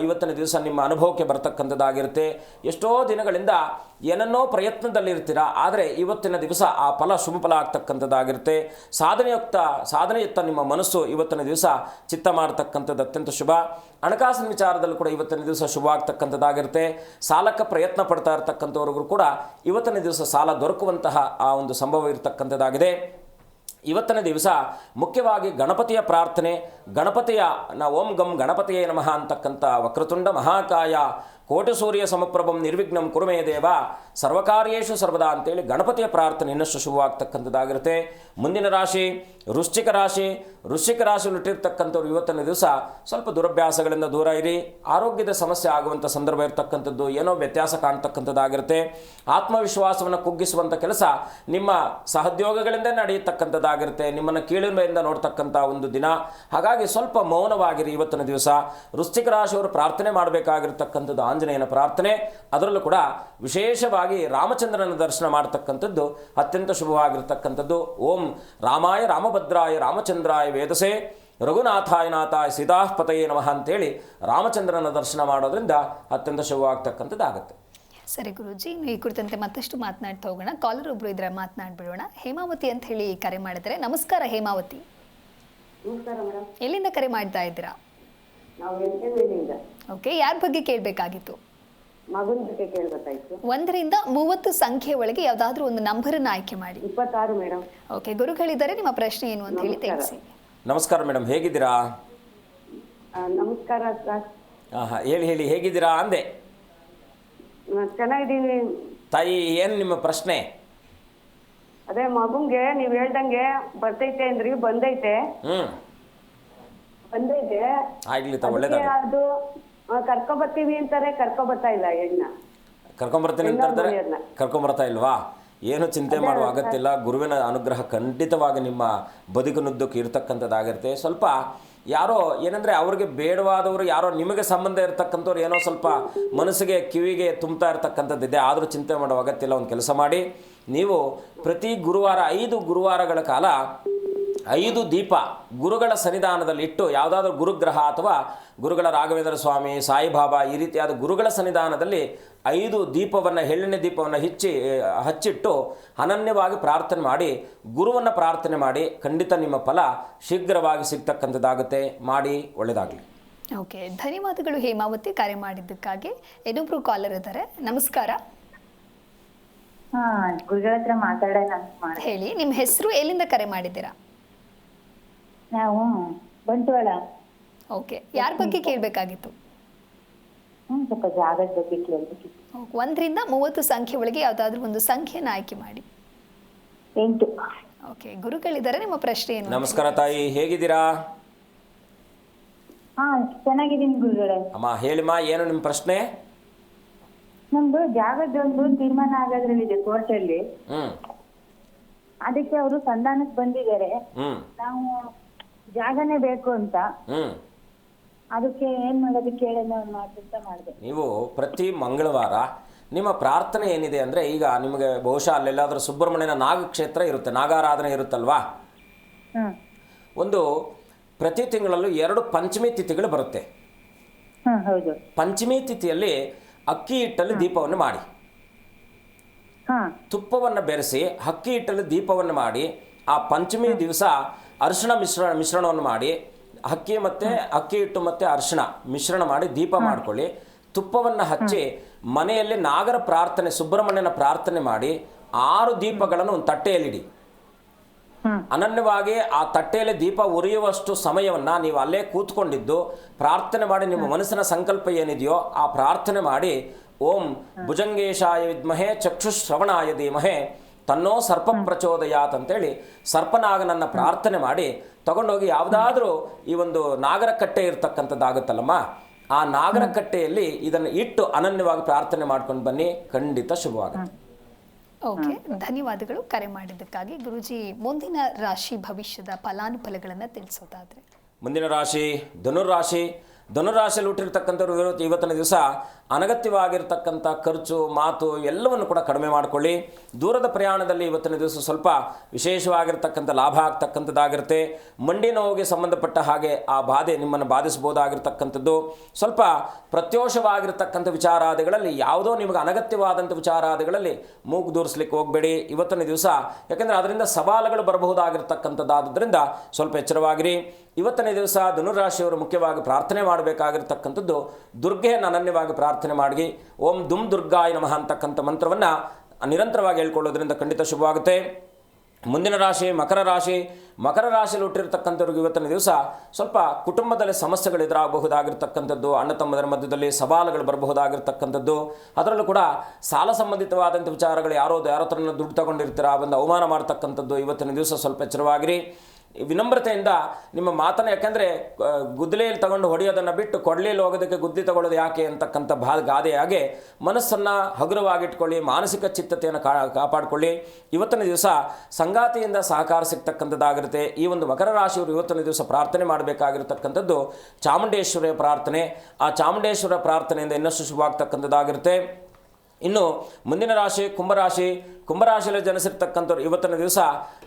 ಇವತ್ತಿನ ದಿವಸ ನಿಮ್ಮ ಅನುಭವಕ್ಕೆ ಬರ್ತಕ್ಕಂಥದ್ದಾಗಿರುತ್ತೆ. ಎಷ್ಟೋ ದಿನಗಳಿಂದ ಏನನ್ನೋ ಪ್ರಯತ್ನದಲ್ಲಿರ್ತೀರ, ಆದರೆ ಇವತ್ತಿನ ದಿವಸ ಆ ಫಲ ಶುಭ ಫಲ ಆಗ್ತಕ್ಕಂಥದ್ದಾಗಿರುತ್ತೆ. ಸಾಧನೆಯುಕ್ತ ನಿಮ್ಮ ಮನಸ್ಸು ಇವತ್ತಿನ ದಿವಸ ಚಿತ್ತ ಮಾಡ್ತಕ್ಕಂಥದ್ದು ಅತ್ಯಂತ ಶುಭ. ಹಣಕಾಸಿನ ವಿಚಾರದಲ್ಲೂ ಕೂಡ ಇವತ್ತಿನ ದಿವಸ ಶುಭ ಆಗ್ತಕ್ಕಂಥದ್ದಾಗಿರುತ್ತೆ. ಸಾಲಕ್ಕೆ ಪ್ರಯತ್ನ ಪಡ್ತಾ ಇರತಕ್ಕಂಥವ್ರಿಗೂ ಕೂಡ ಇವತ್ತಿನ ದಿವಸ ಸಾಲ ದೊರಕುವಂತಹ ಆ ಒಂದು ಸಂಭವ ಇರತಕ್ಕಂಥದ್ದಾಗಿದೆ. ಇವತ್ತಿನ ದಿವಸ ಮುಖ್ಯವಾಗಿ ಗಣಪತಿಯ ಪ್ರಾರ್ಥನೆ, ಗಣಪತಿಯ ಓಂ ಗಂ ಗಣಪತಿಯೇ ನಮಃ ಅಂತಕ್ಕಂಥ ವಕ್ರತುಂಡ ಮಹಾಕಾಯ ಕೋಟಿ ಸೂರ್ಯ ಸಮಪ್ರಭಂ ನಿರ್ವಿಘ್ನಂ ಕುರುಮೇ ದೇವ ಸರ್ವಕಾರ್ಯೇಷು ಸರ್ವದಾ ಅಂತೇಳಿ ಗಣಪತಿಯ ಪ್ರಾರ್ಥನೆ ಇನ್ನಷ್ಟು ಶುಭವಾಗ್ತಕ್ಕಂಥದ್ದಾಗಿರುತ್ತೆ. ಮುಂದಿನ ರಾಶಿ ವೃಶ್ಚಿಕ ರಾಶಿ. ವೃಶ್ಚಿಕ ರಾಶಿಯಲ್ಲಿ ಹುಟ್ಟಿರ್ತಕ್ಕಂಥವ್ರು ಇವತ್ತಿನ ದಿವಸ ಸ್ವಲ್ಪ ದುರಭ್ಯಾಸಗಳಿಂದ ದೂರ ಇರಿ. ಆರೋಗ್ಯದ ಸಮಸ್ಯೆ ಆಗುವಂಥ ಸಂದರ್ಭ ಇರತಕ್ಕಂಥದ್ದು, ಏನೋ ವ್ಯತ್ಯಾಸ ಕಾಣ್ತಕ್ಕಂಥದ್ದಾಗಿರುತ್ತೆ. ಆತ್ಮವಿಶ್ವಾಸವನ್ನು ಕುಗ್ಗಿಸುವಂಥ ಕೆಲಸ ನಿಮ್ಮ ಸಹೋದ್ಯೋಗಗಳಿಂದ ನಡೆಯತಕ್ಕಂಥದ್ದಾಗಿರುತ್ತೆ. ನಿಮ್ಮನ್ನು ಕೀಳಿಮೆಯಿಂದ ನೋಡ್ತಕ್ಕಂಥ ಒಂದು ದಿನ. ಹಾಗಾಗಿ ಸ್ವಲ್ಪ ಮೌನವಾಗಿರಿ ಇವತ್ತಿನ ದಿವಸ. ವೃಶ್ಚಿಕ ರಾಶಿಯವರು ಪ್ರಾರ್ಥನೆ ಮಾಡಬೇಕಾಗಿರ್ತಕ್ಕಂಥದ್ದು ಆಂಜನೇಯನ ಪ್ರಾರ್ಥನೆ. ಅದರಲ್ಲೂ ಕೂಡ ವಿಶೇಷವಾಗಿ ರಾಮಚಂದ್ರನ ದರ್ಶನ ಮಾಡ್ತಕ್ಕಂಥದ್ದು ಅತ್ಯಂತ ಶುಭವಾಗಿರ್ತಕ್ಕಂಥದ್ದು. ಓಂ ರಾಮಾಯ ರಾಮಭದ್ರಾಯ ರಾಮಚಂದ್ರಾಯ ವೇದಸೆ ರಘುನಾಥಾಯ ನಾಥಾಯ ಸೀತಾಪತಯೇ ನಮಃ ಅಂತೇಳಿ ರಾಮಚಂದ್ರನ ದರ್ಶನ ಮಾಡೋದ್ರಿಂದ ಅತ್ಯಂತ ಶುಭವಾಗ್ತಕ್ಕಂಥದ್ದಾಗುತ್ತೆ. ಸರಿ ಗುರುಜಿ, ಈ ಕುರಿತಂತೆ ಮತ್ತಷ್ಟು ಮಾತನಾಡ್ತಾ ಹೋಗೋಣ. ಕಾಲರ್ ಒಬ್ರು ಇದ್ರೆ ಮಾತನಾಡ್ಬಿಡೋಣ. ಹೇಮಾವತಿ ಅಂತ ಹೇಳಿ ಕರೆ ಮಾಡಿದ್ರೆ. ನಮಸ್ಕಾರ ಹೇಮಾವತಿ. ಎಲ್ಲಿಂದ ಕರೆ ಮಾಡ್ತಾ ಇದ್ದೀರಾ? ಓಕೆ, ಯಾರ ಬಗ್ಗೆ ಕೇಳಬೇಕಾಗಿತ್ತು? ಮಗನ ಬಗ್ಗೆ ಕೇಳಬೇಕಾಯ್ತು. 1 ರಿಂದ 30 ಸಂಖ್ಯೆ ಒಳಗೆ ಯಾವ್ದಾದ್ರು ಒಂದು ನಂಬರನ್ನು ಆಯ್ಕೆ ಮಾಡಿ. 26 ಮೇಡಮ್. ಓಕೆ, ಗುರುಗಳಿದ್ದಾರೆ, ನಿಮ್ಮ ಪ್ರಶ್ನೆ ಏನು ಅಂತ ಹೇಳಿ ತಿಳಿಸಿ. ನಮಸ್ಕಾರ ಮೇಡಮ್, ಹೇಗಿದ್ದೀರಾ? ನಮಸ್ಕಾರ ಸರ್. ಹೇಳಿ ಹೇಗಿದ್ದೀರಾ ಅಂದೆ. ಚೆನ್ನಾಗಿದ್ದೀನಿ ತಾಯಿ. ಏನು ನಿಮ್ಮ ಪ್ರಶ್ನೆ? ಅದೇ ಮಗುಂಗೆ ನೀವ್ ಹೇಳ್ದಂಗೆ ಬರ್ತೈತೆ ಅಂದ್ರಿ, ಬಂದೈತೆ. ಬಂದೈತೆ ಆಗ್ಲಿ ಒಳ್ಳೇದಾಗ. ಅದು ಕರ್ಕೊಬರ್ತೀವಿ ಅಂತಾರೆ, ಕರ್ಕೊಬರ್ತಾ ಇಲ್ಲ ಹೆಣ್ಣ. ಕರ್ಕೊಂಬರ್ತೀನಿ ಅಂತಾರೆ, ಕರ್ಕೊಂಬರ್ತಾ ಇಲ್ವಾ? ಏನು ಚಿಂತೆ ಮಾಡುವ ಅಗತ್ಯ ಇಲ್ಲ. ಗುರುವಿನ ಅನುಗ್ರಹ ಖಂಡಿತವಾಗಿ ನಿಮ್ಮ ಬದುಕಿನುದ್ದಕ್ಕೆ ಇರತಕ್ಕಂಥದ್ದಾಗಿರುತ್ತೆ. ಸ್ವಲ್ಪ ಯಾರೋ ಏನಂದರೆ ಅವ್ರಿಗೆ ಬೇಡವಾದವರು ಯಾರೋ ನಿಮಗೆ ಸಂಬಂಧ ಇರತಕ್ಕಂಥವ್ರು ಏನೋ ಸ್ವಲ್ಪ ಮನಸ್ಸಿಗೆ ಕಿವಿಗೆ ತುಂಬ್ತಾ ಇರತಕ್ಕಂಥದ್ದಿದೆ. ಆದರೂ ಚಿಂತೆ ಮಾಡುವ ಅಗತ್ಯ ಇಲ್ಲ. ಒಂದು ಕೆಲಸ ಮಾಡಿ, ನೀವು ಪ್ರತಿ ಗುರುವಾರ 5 ಗುರುವಾರಗಳ ಕಾಲ 5 ದೀಪ ಗುರುಗಳ ಸನ್ನಿಧಾನದಲ್ಲಿ ಇಟ್ಟು, ಯಾವುದಾದ್ರೂ ಗುರುಗ್ರಹ ಅಥವಾ ಗುರುಗಳ ರಾಘವೇಂದ್ರ ಸ್ವಾಮಿ, ಸಾಯಿಬಾಬಾ ಈ ರೀತಿಯಾದ ಗುರುಗಳ ಸನ್ನಿಧಾನದಲ್ಲಿ 5 ದೀಪವನ್ನು, ಎಳ್ಳೆಣ್ಣೆ ದೀಪವನ್ನು ಹಚ್ಚಿಟ್ಟು ಅನನ್ಯವಾಗಿ ಪ್ರಾರ್ಥನೆ ಮಾಡಿ, ಗುರುವನ್ನು ಪ್ರಾರ್ಥನೆ ಮಾಡಿ. ಖಂಡಿತ ನಿಮ್ಮ ಫಲ ಶೀಘ್ರವಾಗಿ ಸಿಗ್ತಕ್ಕಂಥದ್ದಾಗುತ್ತೆ. ಮಾಡಿ, ಒಳ್ಳೆಯದಾಗಲಿ. ಓಕೆ, ಧನ್ಯವಾದಗಳು ಹೇಮಾವತಿ ಕರೆ ಮಾಡಿದ್ದಕ್ಕಾಗಿ. ಇನ್ನೊಬ್ರು ಕಾಲರ್ ಇದ್ದಾರೆ. ನಮಸ್ಕಾರ. ಹಾ ಗುರುಗಳ ಹತ್ರ ಮಾತಾಡೋಣ ಅಂತ ಮಾಡಿ. ಹೇಳಿ, ನಿಮ್ಮ ಹೆಸರು, ಎಲ್ಲಿಂದ ಕರೆ ಮಾಡಿದ್ದೀರಾ? ನಾವು ಬಂಟ್ವಾಳ. ಓಕೆ, ಯಾರ ಬಗ್ಗೆ ಕೇಳಬೇಕಾಗಿತ್ತು? ಸ್ವಲ್ಪ ಜಾಗದ ಬಗ್ಗೆ ಕೇಳಬೇಕಿತ್ತು. 1ರಿಂದ 30 ಸಂಖ್ಯೆ ಒಳಗೆ ಯಾವುದಾದ್ರೂ ಒಂದು ಸಂಖ್ಯೆನ ಆಯ್ಕೆ ಮಾಡಿ. 8. ಓಕೆ, ಗುರುಗಳಿದ್ದಾರೆ, ನಿಮ್ಮ ಪ್ರಶ್ನೆ ಏನು? ನಮಸ್ಕಾರ ತಾಯಿ, ಹೇಗಿದ್ದೀರಾ? ಹಾ ಚೆನ್ನಾಗಿದ್ದೀನಿ ಗುರುಗಳೇ. ಅಮ್ಮ ಹೇಳಿಮ್ಮ, ಏನು ನಿಮ್ಮ ಪ್ರಶ್ನೆ? ನಮ್ದು ಜಾಗದೊಂದು ತೀರ್ಮಾನ ಆಗೋದ್ರಲ್ಲಿದೆ ಕೋರ್ಟಲ್ಲಿ. ಅದಕ್ಕೆ ಅವರು ಸಂಧಾನಕ್ಕೆ ಬಂದಿದ್ದಾರೆ. ನಾವು ಜಾಗನೇ ಬೇಕು ಅಂತ. ಅದಕ್ಕೆ ಏನ್ ಮಾಡೋದಕ್ಕೆ ಹೇಳೋಣ ಅಂತ ಮಾಡಿದೆ. ನೀವು ಪ್ರತಿ ಮಂಗಳವಾರ ನಿಮ್ಮ ಪ್ರಾರ್ಥನೆ ಏನಿದೆ ಅಂದರೆ, ಈಗ ನಿಮಗೆ ಬಹುಶಃ ಅಲ್ಲೆಲ್ಲಾದರೂ ಸುಬ್ರಹ್ಮಣ್ಯನ ನಾಗಕ್ಷೇತ್ರ ಇರುತ್ತೆ, ನಾಗಾರಾಧನೆ ಇರುತ್ತಲ್ವಾ? ಒಂದು ಪ್ರತಿ ತಿಂಗಳಲ್ಲೂ 2 ಪಂಚಮಿ ತಿಥಿಗಳು ಬರುತ್ತೆ. ಹೌದು. ಪಂಚಮಿ ತಿಥಿಯಲ್ಲಿ ಅಕ್ಕಿ ಹಿಟ್ಟಲ್ಲಿ ದೀಪವನ್ನು ಮಾಡಿ, ತುಪ್ಪವನ್ನು ಬೆರೆಸಿ ಅಕ್ಕಿ ಹಿಟ್ಟಲ್ಲಿ ದೀಪವನ್ನು ಮಾಡಿ, ಆ ಪಂಚಮಿ ದಿವಸ ಅರಿಶಿಣ ಮಿಶ್ರಣವನ್ನು ಮಾಡಿ, ಅಕ್ಕಿ ಹಿಟ್ಟು ಮತ್ತು ಅರಿಶಿಣ ಮಿಶ್ರಣ ಮಾಡಿ ದೀಪ ಮಾಡ್ಕೊಳ್ಳಿ. ತುಪ್ಪವನ್ನು ಹಚ್ಚಿ ಮನೆಯಲ್ಲಿ ನಾಗರ ಪ್ರಾರ್ಥನೆ, ಸುಬ್ರಹ್ಮಣ್ಯನ ಪ್ರಾರ್ಥನೆ ಮಾಡಿ 6 ದೀಪಗಳನ್ನು ಒಂದು ತಟ್ಟೆಯಲ್ಲಿಡಿ. ಅನನ್ಯವಾಗಿ ಆ ತಟ್ಟೆಯಲ್ಲಿ ದೀಪ ಉರಿಯುವಷ್ಟು ಸಮಯವನ್ನು ನೀವು ಅಲ್ಲೇ ಕೂತ್ಕೊಂಡಿದ್ದು ಪ್ರಾರ್ಥನೆ ಮಾಡಿ, ನಿಮ್ಮ ಮನಸ್ಸಿನ ಸಂಕಲ್ಪ ಏನಿದೆಯೋ ಆ ಪ್ರಾರ್ಥನೆ ಮಾಡಿ, ಓಂ ಭುಜಂಗೇಶಾಯ ವಿದ್ಮಹೇ ಚಕ್ಷುಶ್ರವಣಾಯ ಧೀಮಹೇ ತನ್ನೋ ಸರ್ಪ ಪ್ರಚೋದಯಾತ್ ಅಂತೇಳಿ ಸರ್ಪನಾಗನನ್ನ ಪ್ರಾರ್ಥನೆ ಮಾಡಿ ತಗೊಂಡೋಗಿ ಯಾವುದಾದ್ರೂ ಈ ಒಂದು ನಾಗರಕಟ್ಟೆ ಇರ್ತಕ್ಕಂಥದ್ದಾಗುತ್ತಲ್ಲಮ್ಮ, ಆ ನಾಗರಕಟ್ಟೆಯಲ್ಲಿ ಇದನ್ನು ಇಟ್ಟು ಅನನ್ಯವಾಗಿ ಪ್ರಾರ್ಥನೆ ಮಾಡ್ಕೊಂಡು ಬನ್ನಿ, ಖಂಡಿತ ಶುಭವಾಗುತ್ತೆ. ಓಕೆ, ಧನ್ಯವಾದಗಳು ಕರೆ ಮಾಡಿದ್ದಕ್ಕಾಗಿ. ಗುರುಜಿ, ಮುಂದಿನ ರಾಶಿ ಭವಿಷ್ಯದ ಫಲಾನುಫಲಗಳನ್ನು ತಿಳಿಸೋದಾದ್ರೆ? ಮುಂದಿನ ರಾಶಿ ಧನುರಾಶಿ. ಧನುರಾಶಿಯಲ್ಲಿ ಹುಟ್ಟಿರ್ತಕ್ಕಂಥವ್ರು ಇವತ್ತಿನ ದಿವಸ ಅನಗತ್ಯವಾಗಿರ್ತಕ್ಕಂಥ ಖರ್ಚು, ಮಾತು ಎಲ್ಲವನ್ನು ಕೂಡ ಕಡಿಮೆ ಮಾಡಿಕೊಳ್ಳಿ. ದೂರದ ಪ್ರಯಾಣದಲ್ಲಿ ಇವತ್ತಿನ ದಿವಸ ಸ್ವಲ್ಪ ವಿಶೇಷವಾಗಿರ್ತಕ್ಕಂಥ ಲಾಭ ಆಗ್ತಕ್ಕಂಥದ್ದಾಗಿರುತ್ತೆ. ಮಂಡಿ ನೋವಿಗೆ ಸಂಬಂಧಪಟ್ಟ ಹಾಗೆ ಆ ಬಾಧೆ ನಿಮ್ಮನ್ನು ಬಾಧಿಸಬಹುದಾಗಿರ್ತಕ್ಕಂಥದ್ದು. ಸ್ವಲ್ಪ ಪ್ರತ್ಯೋಷವಾಗಿರ್ತಕ್ಕಂಥ ವಿಚಾರಾದಿಗಳಲ್ಲಿ ಯಾವುದೋ ನಿಮಗೆ ಅನಗತ್ಯವಾದಂಥ ವಿಚಾರಾದಿಗಳಲ್ಲಿ ಮೂಗು ದೂರಿಸ್ಲಿಕ್ಕೆ ಹೋಗಬೇಡಿ ಇವತ್ತಿನ ದಿವಸ, ಯಾಕೆಂದರೆ ಅದರಿಂದ ಸವಾಲುಗಳು ಬರಬಹುದಾಗಿರ್ತಕ್ಕಂಥದ್ದಾದ್ದರಿಂದ ಸ್ವಲ್ಪ ಎಚ್ಚರವಾಗಿರಿ. ಇವತ್ತನೇ ದಿವಸ ಧನುರಾಶಿಯವರು ಮುಖ್ಯವಾಗಿ ಪ್ರಾರ್ಥನೆ ಮಾಡಬೇಕಾಗಿರ್ತಕ್ಕಂಥದ್ದು ದುರ್ಗೆಯನ್ನು ಅನನ್ಯವಾಗಿ ಪ್ರಾರ್ಥನೆ ಮಾಡಿ ಓಂ ದುಮ್ ದುರ್ಗಾಯ ನಮಃ ಅಂತಕ್ಕಂಥ ಮಂತ್ರವನ್ನು ನಿರಂತರವಾಗಿ ಹೇಳ್ಕೊಳ್ಳೋದ್ರಿಂದ ಖಂಡಿತ ಶುಭವಾಗುತ್ತೆ. ಮುಂದಿನ ರಾಶಿ ಮಕರ ರಾಶಿ. ಮಕರ ರಾಶಿಯಲ್ಲಿ ಹುಟ್ಟಿರ್ತಕ್ಕಂಥವ್ರಿಗೆ ಇವತ್ತಿನ ದಿವಸ ಸ್ವಲ್ಪ ಕುಟುಂಬದಲ್ಲಿ ಸಮಸ್ಯೆಗಳು ಎದುರಾಗಬಹುದಾಗಿರ್ತಕ್ಕಂಥದ್ದು, ಅಣ್ಣ ತಮ್ಮದರ ಮಧ್ಯದಲ್ಲಿ ಸವಾಲುಗಳು ಬರಬಹುದಾಗಿರ್ತಕ್ಕಂಥದ್ದು. ಅದರಲ್ಲೂ ಕೂಡ ಸಾಲ ಸಂಬಂಧಿತವಾದಂಥ ವಿಚಾರಗಳು ಯಾರೋ ಹತ್ರನ ದುಡ್ಡು ತಗೊಂಡಿರ್ತೀರ, ಬಂದು ಅವಮಾನ ಮಾಡ್ತಕ್ಕಂಥದ್ದು. ಇವತ್ತಿನ ದಿವಸ ಸ್ವಲ್ಪ ಎಚ್ಚರವಾಗಿರಿ. ವಿನಮ್ರತೆಯಿಂದ ನಿಮ್ಮ ಮಾತನ್ನು, ಯಾಕೆಂದರೆ ಗುದ್ದಲಿಯಲ್ಲಿ ತಗೊಂಡು ಹೊಡೆಯೋದನ್ನು ಬಿಟ್ಟು ಕೊಡಲಿಯಲ್ಲಿ ಹೋಗೋದಕ್ಕೆ ಗುದ್ದಿ ತಗೊಳ್ಳೋದು ಯಾಕೆ ಅಂತಕ್ಕಂಥ ಗಾದೆಯಾಗೆ ಮನಸ್ಸನ್ನು ಹಗುರವಾಗಿಟ್ಕೊಳ್ಳಿ, ಮಾನಸಿಕ ಚಿತ್ತತೆಯನ್ನು ಕಾಪಾಡಿಕೊಳ್ಳಿ. ಇವತ್ತಿನ ದಿವಸ ಸಂಗಾತಿಯಿಂದ ಸಹಕಾರ ಸಿಗ್ತಕ್ಕಂಥದ್ದಾಗಿರುತ್ತೆ. ಈ ಒಂದು ಮಕರ ರಾಶಿಯವರು ಇವತ್ತಿನ ದಿವಸ ಪ್ರಾರ್ಥನೆ ಮಾಡಬೇಕಾಗಿರ್ತಕ್ಕಂಥದ್ದು ಚಾಮುಂಡೇಶ್ವರಿಯ ಪ್ರಾರ್ಥನೆ. ಆ ಚಾಮುಂಡೇಶ್ವರ ಪ್ರಾರ್ಥನೆಯಿಂದ ಇನ್ನಷ್ಟು ಶುಭವಾಗ್ತಕ್ಕಂಥದ್ದಾಗಿರುತ್ತೆ. ಇನ್ನು ಮುಂದಿನ ರಾಶಿ ಕುಂಭರಾಶಿ. ಕುಂಭರಾಶಿಯಲ್ಲಿ ಜನಿಸಿರ್ತಕ್ಕಂಥವ್ರು ಇವತ್ತಿನ ದಿವಸ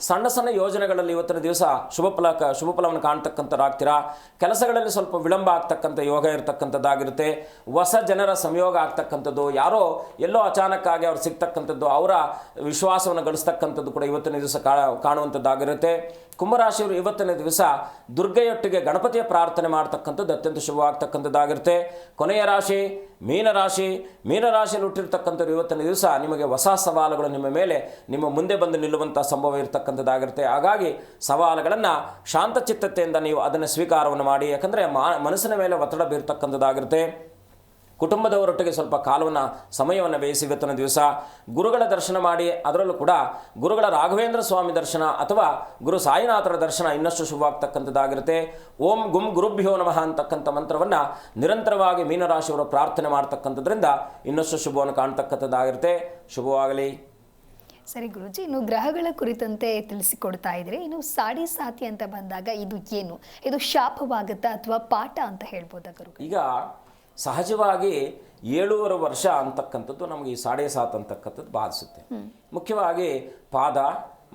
ಸಣ್ಣ ಸಣ್ಣ ಯೋಜನೆಗಳಲ್ಲಿ ಇವತ್ತಿನ ದಿವಸ ಶುಭ ಫಲವನ್ನು ಕಾಣ್ತಕ್ಕಂಥವ್ರಾಗ್ತೀರಾ. ಕೆಲಸಗಳಲ್ಲಿ ಸ್ವಲ್ಪ ವಿಳಂಬ ಆಗ್ತಕ್ಕಂಥ ಯೋಗ ಇರತಕ್ಕಂಥದ್ದಾಗಿರುತ್ತೆ. ಹೊಸ ಜನರ ಸಂಯೋಗ ಆಗ್ತಕ್ಕಂಥದ್ದು, ಯಾರೋ ಎಲ್ಲೋ ಅಚಾನಕ್ಕಾಗಿ ಅವ್ರು ಸಿಗ್ತಕ್ಕಂಥದ್ದು, ಅವರ ವಿಶ್ವಾಸವನ್ನು ಗಳಿಸ್ತಕ್ಕಂಥದ್ದು ಕೂಡ ಇವತ್ತಿನ ದಿವಸ ಕಾಣುವಂಥದ್ದಾಗಿರುತ್ತೆ. ಕುಂಭರಾಶಿಯವರು ಇವತ್ತಿನ ದಿವಸ ದುರ್ಗೆಯೊಟ್ಟಿಗೆ ಗಣಪತಿಯ ಪ್ರಾರ್ಥನೆ ಮಾಡ್ತಕ್ಕಂಥದ್ದು ಅತ್ಯಂತ ಶುಭವಾಗ್ತಕ್ಕಂಥದ್ದಾಗಿರುತ್ತೆ. ಕೊನೆಯ ರಾಶಿ ಮೀನರಾಶಿ. ಮೀನರಾಶಿಯಲ್ಲಿ ಹುಟ್ಟಿರ್ತಕ್ಕಂಥವ್ರು ಇವತ್ತಿನ ದಿವಸ ನಿಮಗೆ ಹೊಸ ಸವಾಲುಗಳು ನಿಮ್ಮ ಮೇಲೆ ನಿಮ್ಮ ಮುಂದೆ ಬಂದು ನಿಲ್ಲುವಂಥ ಸಂಭವ ಇರತಕ್ಕಂಥದ್ದಾಗಿರುತ್ತೆ. ಹಾಗಾಗಿ ಸವಾಲುಗಳನ್ನು ಶಾಂತಚಿತ್ತತೆಯಿಂದ ನೀವು ಅದನ್ನು ಸ್ವೀಕಾರವನ್ನು ಮಾಡಿ, ಯಾಕಂದರೆ ಮನಸ್ಸಿನ ಮೇಲೆ ಒತ್ತಡ ಬೀರ್ತಕ್ಕಂಥದ್ದಾಗಿರುತ್ತೆ. ಕುಟುಂಬದವರೊಟ್ಟಿಗೆ ಸ್ವಲ್ಪ ಸಮಯವನ್ನು ವ್ಯಯಿಸಿ ಇವತ್ತಿನ ದಿವಸ ಗುರುಗಳ ದರ್ಶನ ಮಾಡಿ, ಅದರಲ್ಲೂ ಕೂಡ ಗುರುಗಳ ರಾಘವೇಂದ್ರ ಸ್ವಾಮಿ ದರ್ಶನ ಅಥವಾ ಗುರು ಸಾಯಿನಾಥರ ದರ್ಶನ ಇನ್ನಷ್ಟು ಶುಭವಾಗ್ತಕ್ಕಂಥದ್ದಾಗಿರುತ್ತೆ. ಓಂ ಗುಂ ಗುರುಭ್ಯೋ ನಮಃ ಅಂತಕ್ಕಂಥ ಮಂತ್ರವನ್ನು ನಿರಂತರವಾಗಿ ಮೀನರಾಶಿಯವರು ಪ್ರಾರ್ಥನೆ ಮಾಡ್ತಕ್ಕಂಥದ್ರಿಂದ ಇನ್ನಷ್ಟು ಶುಭವನ್ನು ಕಾಣ್ತಕ್ಕಂಥದ್ದಾಗಿರುತ್ತೆ. ಶುಭವಾಗಲಿ. ಸರಿ ಗುರುಜಿ, ಇನ್ನು ಗ್ರಹಗಳ ಕುರಿತಂತೆ ತಿಳಿಸಿಕೊಡ್ತಾ ಇದ್ರೆ, ಇನ್ನು ಸಾಡಿ ಸಾತಿ ಅಂತ ಬಂದಾಗ ಇದು ಏನು? ಇದು ಶಾಪವಾಗುತ್ತಾ ಅಥವಾ ಪಾಠ ಅಂತ ಹೇಳ್ಬೋದಾ ಗುರು? ಈಗ ಸಹಜವಾಗಿ 7.5 ವರ್ಷ ಅಂತಕ್ಕಂಥದ್ದು ನಮಗೆ ಈ ಸಾಡೆ ಸಾತ್ ಅಂತಕ್ಕಂಥದ್ದು ಬಾಧಿಸುತ್ತೆ. ಮುಖ್ಯವಾಗಿ ಪಾದ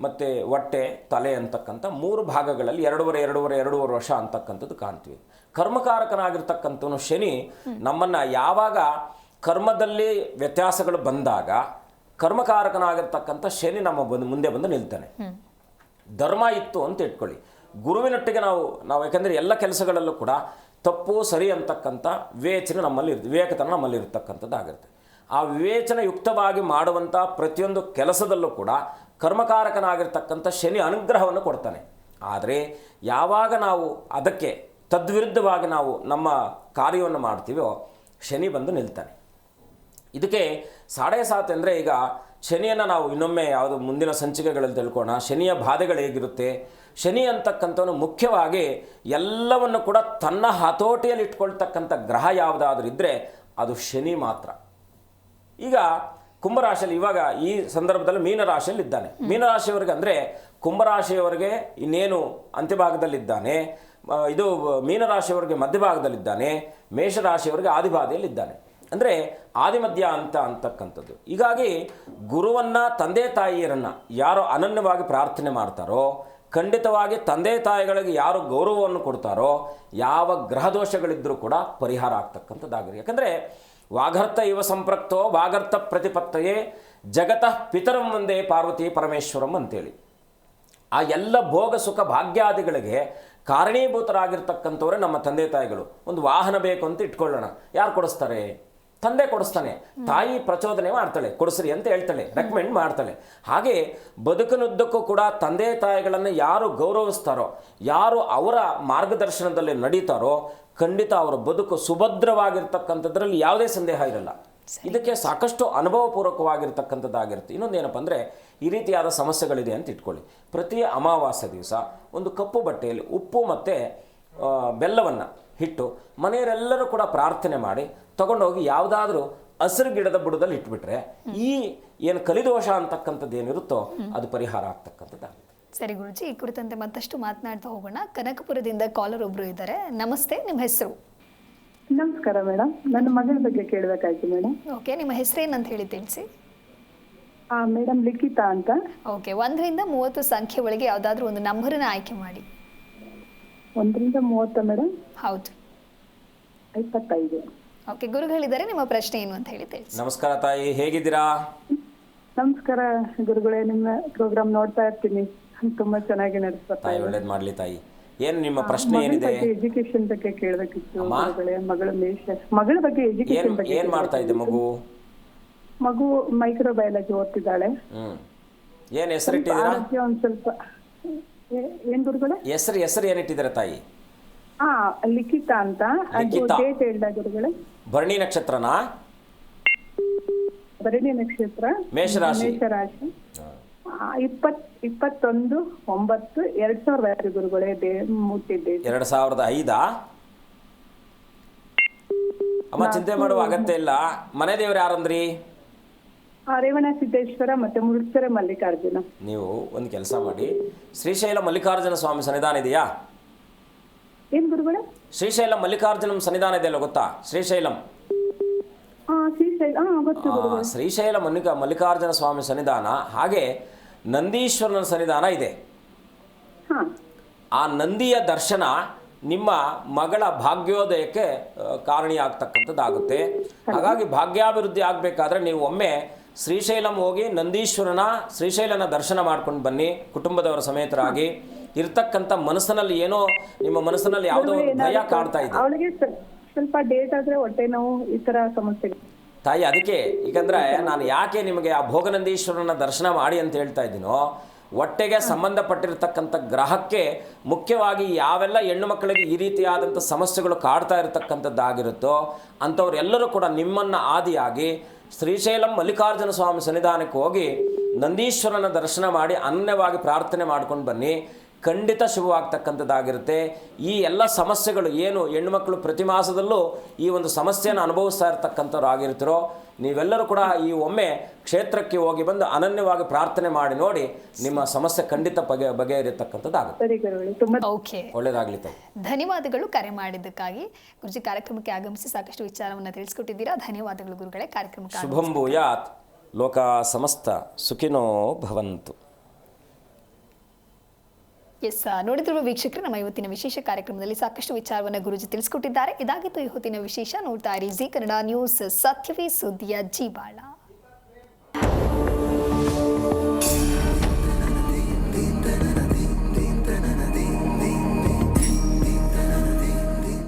ಮತ್ತು ಹೊಟ್ಟೆ, ತಲೆ ಅಂತಕ್ಕಂಥ 3 ಭಾಗಗಳಲ್ಲಿ 2.5 ವರ್ಷ ಅಂತಕ್ಕಂಥದ್ದು ಕಾಣ್ತೀವಿ. ಕರ್ಮಕಾರಕನಾಗಿರ್ತಕ್ಕಂಥವನು ಶನಿ ನಮ್ಮನ್ನು ಯಾವಾಗ ಕರ್ಮದಲ್ಲಿ ವ್ಯತ್ಯಾಸಗಳು ಬಂದಾಗ ಕರ್ಮಕಾರಕನಾಗಿರ್ತಕ್ಕಂಥ ಶನಿ ನಮ್ಮ ಮುಂದೆ ಬಂದು ನಿಲ್ತಾನೆ. ಧರ್ಮ ಇತ್ತು ಅಂತ ಇಟ್ಕೊಳ್ಳಿ, ಗುರುವಿನೊಟ್ಟಿಗೆ ನಾವು ಯಾಕೆಂದರೆ ಎಲ್ಲ ಕೆಲಸಗಳಲ್ಲೂ ಕೂಡ ತಪ್ಪು ಸರಿ ಅಂತಕ್ಕಂಥ ವಿವೇಚನೆ ವಿವೇಕತನ ನಮ್ಮಲ್ಲಿ ಇರತಕ್ಕಂಥದ್ದಾಗಿರುತ್ತೆ. ಆ ವಿವೇಚನಯುಕ್ತವಾಗಿ ಮಾಡುವಂಥ ಪ್ರತಿಯೊಂದು ಕೆಲಸದಲ್ಲೂ ಕೂಡ ಕರ್ಮಕಾರಕನಾಗಿರ್ತಕ್ಕಂಥ ಶನಿ ಅನುಗ್ರಹವನ್ನು ಕೊಡ್ತಾನೆ. ಆದರೆ ಯಾವಾಗ ನಾವು ಅದಕ್ಕೆ ತದ್ವಿರುದ್ಧವಾಗಿ ನಾವು ನಮ್ಮ ಕಾರ್ಯವನ್ನು ಮಾಡ್ತೀವೋ ಶನಿ ಬಂದು ನಿಲ್ತಾನೆ. ಇದಕ್ಕೆ ಸಾಡೆ ಸಾತ್ ಅಂದರೆ ಈಗ ಶನಿಯನ್ನು ನಾವು ಇನ್ನೊಮ್ಮೆ ಯಾವುದು ಮುಂದಿನ ಸಂಚಿಕೆಗಳಲ್ಲಿ ತಿಳ್ಕೋಣ. ಶನಿಯ ಬಾಧೆಗಳು ಹೇಗಿರುತ್ತೆ, ಶನಿ ಅಂತಕ್ಕಂಥವನು ಮುಖ್ಯವಾಗಿ ಎಲ್ಲವನ್ನು ಕೂಡ ತನ್ನ ಹತೋಟಿಯಲ್ಲಿ ಇಟ್ಕೊಳ್ತಕ್ಕಂಥ ಗ್ರಹ ಯಾವುದಾದ್ರೂ ಇದ್ದರೆ ಅದು ಶನಿ ಮಾತ್ರ. ಈಗ ಕುಂಭರಾಶಿಯಲ್ಲಿ ಇವಾಗ ಈ ಸಂದರ್ಭದಲ್ಲಿ ಮೀನರಾಶಿಯಲ್ಲಿ ಇದ್ದಾನೆ. ಮೀನರಾಶಿಯವರಿಗೆ ಅಂದರೆ ಕುಂಭರಾಶಿಯವರಿಗೆ ಇನ್ನೇನು ಅಂತ್ಯಭಾಗದಲ್ಲಿದ್ದಾನೆ, ಇದು ಮೀನರಾಶಿಯವರಿಗೆ ಮಧ್ಯಭಾಗದಲ್ಲಿದ್ದಾನೆ, ಮೇಷರಾಶಿಯವರಿಗೆ ಆದಿಭಾದಿಯಲ್ಲಿದ್ದಾನೆ. ಅಂದರೆ ಆದಿಮಧ್ಯ ಅಂತಕ್ಕಂಥದ್ದು. ಹೀಗಾಗಿ ಗುರುವನ್ನು, ತಂದೆ ತಾಯಿಯರನ್ನು ಯಾರು ಅನನ್ಯವಾಗಿ ಪ್ರಾರ್ಥನೆ ಮಾಡ್ತಾರೋ, ಖಂಡಿತವಾಗಿ ತಂದೆ ತಾಯಿಗಳಿಗೆ ಯಾರು ಗೌರವವನ್ನು ಕೊಡ್ತಾರೋ, ಯಾವ ಗ್ರಹ ದೋಷಗಳಿದ್ದರೂ ಕೂಡ ಪರಿಹಾರ ಆಗ್ತಕ್ಕಂಥದ್ದಾಗಿದೆ. ಯಾಕಂದರೆ ವಾಗರ್ಥ ಇವ ಸಂಪೃಕ್ತೋ ವಾಗರ್ಥ ಪ್ರತಿಪತ್ತಯೇ ಜಗತಃ ಪಿತರಂ ಒಂದೇ ಪಾರ್ವತಿ ಪರಮೇಶ್ವರಂ ಅಂತೇಳಿ ಆ ಎಲ್ಲ ಭೋಗ ಸುಖ ಭಾಗ್ಯಾದಿಗಳಿಗೆ ಕಾರಣೀಭೂತರಾಗಿರ್ತಕ್ಕಂಥವರೇ ನಮ್ಮ ತಂದೆ ತಾಯಿಗಳು. ಒಂದು ವಾಹನ ಬೇಕು ಅಂತ ಇಟ್ಕೊಳ್ಳೋಣ, ಯಾರು ಕೊಡಿಸ್ತಾರೆ? ತಂದೆ ಕೊಡಿಸ್ತಾನೆ. ತಾಯಿ ಪ್ರಚೋದನೆ ಮಾಡ್ತಾಳೆ, ಕೊಡಿಸ್ರಿ ಅಂತ ಹೇಳ್ತಾಳೆ, ರೆಕಮೆಂಡ್ ಮಾಡ್ತಾಳೆ. ಹಾಗೆ ಬದುಕಿನುದ್ದಕ್ಕೂ ಕೂಡ ತಂದೆ ತಾಯಿಗಳನ್ನು ಯಾರು ಗೌರವಿಸ್ತಾರೋ, ಯಾರು ಅವರ ಮಾರ್ಗದರ್ಶನದಲ್ಲಿ ನಡೀತಾರೋ, ಖಂಡಿತ ಅವರ ಬದುಕು ಸುಭದ್ರವಾಗಿರ್ತಕ್ಕಂಥದ್ರಲ್ಲಿ ಯಾವುದೇ ಸಂದೇಹ ಇರಲ್ಲ. ಇದಕ್ಕೆ ಸಾಕಷ್ಟು ಅನುಭವಪೂರ್ವಕವಾಗಿರ್ತಕ್ಕಂಥದ್ದಾಗಿರುತ್ತೆ. ಇನ್ನೊಂದೇನಪ್ಪ ಅಂದರೆ, ಈ ರೀತಿಯಾದ ಸಮಸ್ಯೆಗಳಿದೆ ಅಂತ ಇಟ್ಕೊಳ್ಳಿ. ಪ್ರತಿ ಅಮಾವಾಸ್ಯೆ ದಿವಸ ಒಂದು ಕಪ್ಪು ಬಟ್ಟೆಯಲ್ಲಿ ಉಪ್ಪು ಮತ್ತು ಬೆಲ್ಲವನ್ನು ಇಟ್ಟು ಮನೆಯವರೆಲ್ಲರೂ ಕೂಡ ಪ್ರಾರ್ಥನೆ ಮಾಡಿ ತಗೊಂಡೋಗಿ ಯಾವುದಾದ್ರೂ ಹಸಿರು ಗಿಡದ ಬುಡದಲ್ಲಿ ಇಟ್ಬಿಟ್ರೆ ಈ ಏನು ಕಲಿದೋಷ ಅಂತಕ್ಕಂಥದ್ದು ಏನಿರುತ್ತೋ ಅದು ಪರಿಹಾರ ಆಗ್ತಕ್ಕಂಥದ್ದಾಗುತ್ತೆ. ಸರಿ ಗುರುಜಿ, ಈ ಕುರಿತಂತೆ ಮತ್ತಷ್ಟು ಮಾತನಾಡ್ತಾ ಹೋಗೋಣ. ಕನಕಪುರದಿಂದ ಕಾಲರ್ ಒಬ್ರು ಇದ್ದಾರೆ. ನಮಸ್ತೆ, ನಿಮ್ಮ ಹೆಸರು? ನಮಸ್ಕಾರ ಮೇಡಮ್, ನನ್ನ ಮಗಳ ಬಗ್ಗೆ ಕೇಳಬೇಕಾಯ್ತು ಮೇಡಮ್. ಓಕೆ, ನಿಮ್ಮ ಹೆಸರೇನಂತ ಹೇಳಿ ತಿಳಿಸಿ. ಮೇಡಮ್ ಲಿಖಿತಾ ಅಂತ. ಓಕೆ, 1 ರಿಂದ 30 ಸಂಖ್ಯೆ ಒಳಗೆ ಯಾವುದಾದ್ರೂ ಒಂದು ನಂಬರನ್ನ ಆಯ್ಕೆ ಮಾಡಿ. 1 ರಿಂದ 30 ಮೇಡಮ್? ಹೌದು. 25. ಓಕೆ, ಗುರುಗಳಿದ್ದಾರೆ, ನಿಮ್ಮ ಪ್ರಶ್ನೆ ಏನು ಅಂತ ಹೇಳಿ ತಿಳಿಸಿ. ನಮಸ್ಕಾರ ತಾಯಿ, ಹೇಗಿದ್ದೀರಾ? ನಮಸ್ಕಾರ ಗುರುಗಳೇ, ನಿಮ್ಮ ಪ್ರೋಗ್ರಾಮ್ ನೋಡ್ತಾ ಇರ್ತೀನಿ, ತುಂಬಾ ಚೆನ್ನಾಗಿ ನಡೆಸ್ತಾ ತಾಯಿ ಒಳ್ಳೇದು ಮಾಡಲಿ. ತಾಯಿ, ಏನು ನಿಮ್ಮ ಪ್ರಶ್ನೆ ಏನಿದೆ? ಎಜುಕೇಶನ್ ಬಗ್ಗೆ ಕೇಳಬೇಕಿತ್ತು ಗುರುಗಳೇ. ಮಗಳ ಬಗ್ಗೆ ಎಜುಕೇಶನ್ ಬಗ್ಗೆ. ಏನು ಮಾಡ್ತಾ ಇದೆ ಮಗು? ಮಗು ಮೈಕ್ರೋಬಯಾಲಜಿ ಓದ್ತಿದ್ದಾಳೆ. ಏನು ಹೆಸರಿಟ್ಟಿದ್ದೀರಾ? ಒಂದ್ ಸ್ವಲ್ಪ ಏನ್ ಗುರುಗಳೇ ಹೆಸರು ಏನಿಟ್ಟಿದ್ದೀರಾ ತಾಯಿ? ಲಿಖಿತಾ ಅಂತ. ಲಿಖಿತಾ. ಡೇಟ್ ಹೇಳ್ದ ಗುರುಗಳೇ? ಭರಣಿ ನಕ್ಷತ್ರನಾ? ಭರಣಿ ನಕ್ಷತ್ರ, ಮೇಷರಾಶಿ. ಮೇಷರಾಶಿ. 21/9/2005 ಗುರುಗಳೇ ಮುಟ್ಟಿದ್ದೆ. 2005? ಅಮ್ಮ ಚಿಂತೆ ಮಾಡುವ ಅಗತ್ಯ ಇಲ್ಲ. ಮನೆ ದೇವರು ಯಾರಂದ್ರಿ? ರೇವಣ ಸಿದ್ದೇಶ್ವರ ಮತ್ತೆ ಮುರುಡ್ಸರೆ ಮಲ್ಲಿಕಾರ್ಜುನ. ನೀವು ಒಂದು ಕೆಲಸ ಮಾಡಿ, ಶ್ರೀಶೈಲ ಮಲ್ಲಿಕಾರ್ಜುನ ಸ್ವಾಮಿ ಸನ್ನಿಧಾನ ಇದೆಯಾ? ಏನ್ ಗುರುಗಳೇ? ಶ್ರೀಶೈಲ ಮಲ್ಲಿಕಾರ್ಜುನ ಸನ್ನಿಧಾನ ಇದೆಯಲ್ಲ, ಗೊತ್ತಾ? ಶ್ರೀಶೈಲಂ. ಶ್ರೀಶೈಲ ಮಲ್ಲಿಕಾರ್ಜುನ ಸ್ವಾಮಿ ಸನ್ನಿಧಾನ, ಹಾಗೆ ನಂದೀಶ್ವರನ ಸನ್ನಿಧಾನ ಇದೆ. ಆ ನಂದಿಯ ದರ್ಶನ ನಿಮ್ಮ ಮಗಳ ಭಾಗ್ಯೋದಯಕ್ಕೆ ಕಾರಣಿಯಾಗ್ತಕ್ಕಂಥದ್ದಾಗುತ್ತೆ. ಹಾಗಾಗಿ ಭಾಗ್ಯಾಭಿವೃದ್ಧಿ ಆಗಬೇಕಾದ್ರೆ ನೀವು ಒಮ್ಮೆ ಶ್ರೀಶೈಲಂ ಹೋಗಿ ಶ್ರೀಶೈಲನ ದರ್ಶನ ಮಾಡ್ಕೊಂಡು ಬನ್ನಿ, ಕುಟುಂಬದವರ ಸಮೇತರಾಗಿ. ಇರ್ತಕ್ಕಂಥ ಮನಸ್ಸಿನಲ್ಲಿ ಏನೋ ನಿಮ್ಮ ಮನಸ್ಸಿನಲ್ಲಿ ಯಾವುದೋ ಒಂದು ಭಯ ಕಾಡ್ತಾ ಇದೆ. ಅವಳಿಗೆ ಸ್ವಲ್ಪ ಡೇಟ್ ಆದ್ರೆ ಹೊಟ್ಟೆ ನೋವು, ಈ ತರ ಸಮಸ್ಯೆ ತಾಯಿ. ಅದಕ್ಕೆ ಈಗಂದ್ರೆ ನಾನು ಯಾಕೆ ನಿಮಗೆ ಆ ಭೋಗನಂದೀಶ್ವರನ ದರ್ಶನ ಮಾಡಿ ಅಂತ ಹೇಳ್ತಾ ಇದ್ದೀನೋ, ಹೊಟ್ಟೆಗೆ ಸಂಬಂಧಪಟ್ಟಿರ್ತಕ್ಕಂಥ ಗ್ರಹಕ್ಕೆ ಮುಖ್ಯವಾಗಿ ಯಾವೆಲ್ಲ ಹೆಣ್ಣು ಮಕ್ಕಳಿಗೆ ಈ ರೀತಿಯಾದಂಥ ಸಮಸ್ಯೆಗಳು ಕಾಡ್ತಾ ಇರತಕ್ಕಂಥದ್ದಾಗಿರುತ್ತೋ ಅಂಥವರೆಲ್ಲರೂ ಕೂಡ ನಿಮ್ಮನ್ನು ಆದಿಯಾಗಿ ಶ್ರೀಶೈಲಂ ಮಲ್ಲಿಕಾರ್ಜುನ ಸ್ವಾಮಿ ಸನ್ನಿಧಾನಕ್ಕೆ ಹೋಗಿ ನಂದೀಶ್ವರನ ದರ್ಶನ ಮಾಡಿ ಅನನ್ಯವಾಗಿ ಪ್ರಾರ್ಥನೆ ಮಾಡ್ಕೊಂಡು ಬನ್ನಿ. ಖಂಡಿತ ಶುಭವಾಗ್ತಕ್ಕಂಥದ್ದಾಗಿರುತ್ತೆ. ಈ ಎಲ್ಲ ಸಮಸ್ಯೆಗಳು ಏನು ಹೆಣ್ಣುಮಕ್ಕಳು ಪ್ರತಿ ಮಾಸದಲ್ಲೂ ಈ ಒಂದು ಸಮಸ್ಯೆಯನ್ನು ಅನುಭವಿಸ್ತಾ ಇರ್ತಕ್ಕಂಥವ್ರು ಆಗಿರ್ತೀರೋ, ನೀವೆಲ್ಲರೂ ಕೂಡ ಈ ಒಮ್ಮೆ ಕ್ಷೇತ್ರಕ್ಕೆ ಹೋಗಿ ಬಂದು ಅನನ್ಯವಾಗಿ ಪ್ರಾರ್ಥನೆ ಮಾಡಿ ನೋಡಿ, ನಿಮ್ಮ ಸಮಸ್ಯೆ ಖಂಡಿತ ಬಗೆಹರಿಯತಕ್ಕಂಥದ್ದಾಗುತ್ತೆ. ಓಕೆ, ಒಳ್ಳೆಯದಾಗಲಿ ತಾಯಿ. ಧನ್ಯವಾದಗಳು ಕರೆ ಮಾಡಿದ್ದಕ್ಕಾಗಿ. ಗುರುಜಿ, ಕಾರ್ಯಕ್ರಮಕ್ಕೆ ಆಗಮಿಸಿ ಸಾಕಷ್ಟು ವಿಚಾರವನ್ನು ತಿಳಿಸ್ಕೊಟ್ಟಿದ್ದೀರಾ. ಧನ್ಯವಾದಗಳು ಗುರುಗಳೇ. ಕಾರ್ಯಕ್ರಮಕ್ಕೆ ಶುಭಂ ಭೂಯಾತ್. ಲೋಕ ಸಮಸ್ತ ಸುಖಿನೋ ಭವಂತು. ನೋಡಿದಿರುವ ವೀಕ್ಷಕರು, ನಮ್ಮ ಇವತ್ತಿನ ವಿಶೇಷ ಕಾರ್ಯಕ್ರಮದಲ್ಲಿ ಸಾಕಷ್ಟು ವಿಚಾರವನ್ನು ಗುರುಜಿ ತಿಳಿಸ್ಕೊಟ್ಟಿದ್ದಾರೆ. ಇದಾಗಿತ್ತು ಈ ಹೊತ್ತಿನ ವಿಶೇಷ. ನೋಡ್ತಾ ಇರಿ ಜಿ ಕನ್ನಡ ನ್ಯೂಸ್, ಸತ್ಯವೇ ಸುದ್ದಿಯ ಜೀವಾಳ.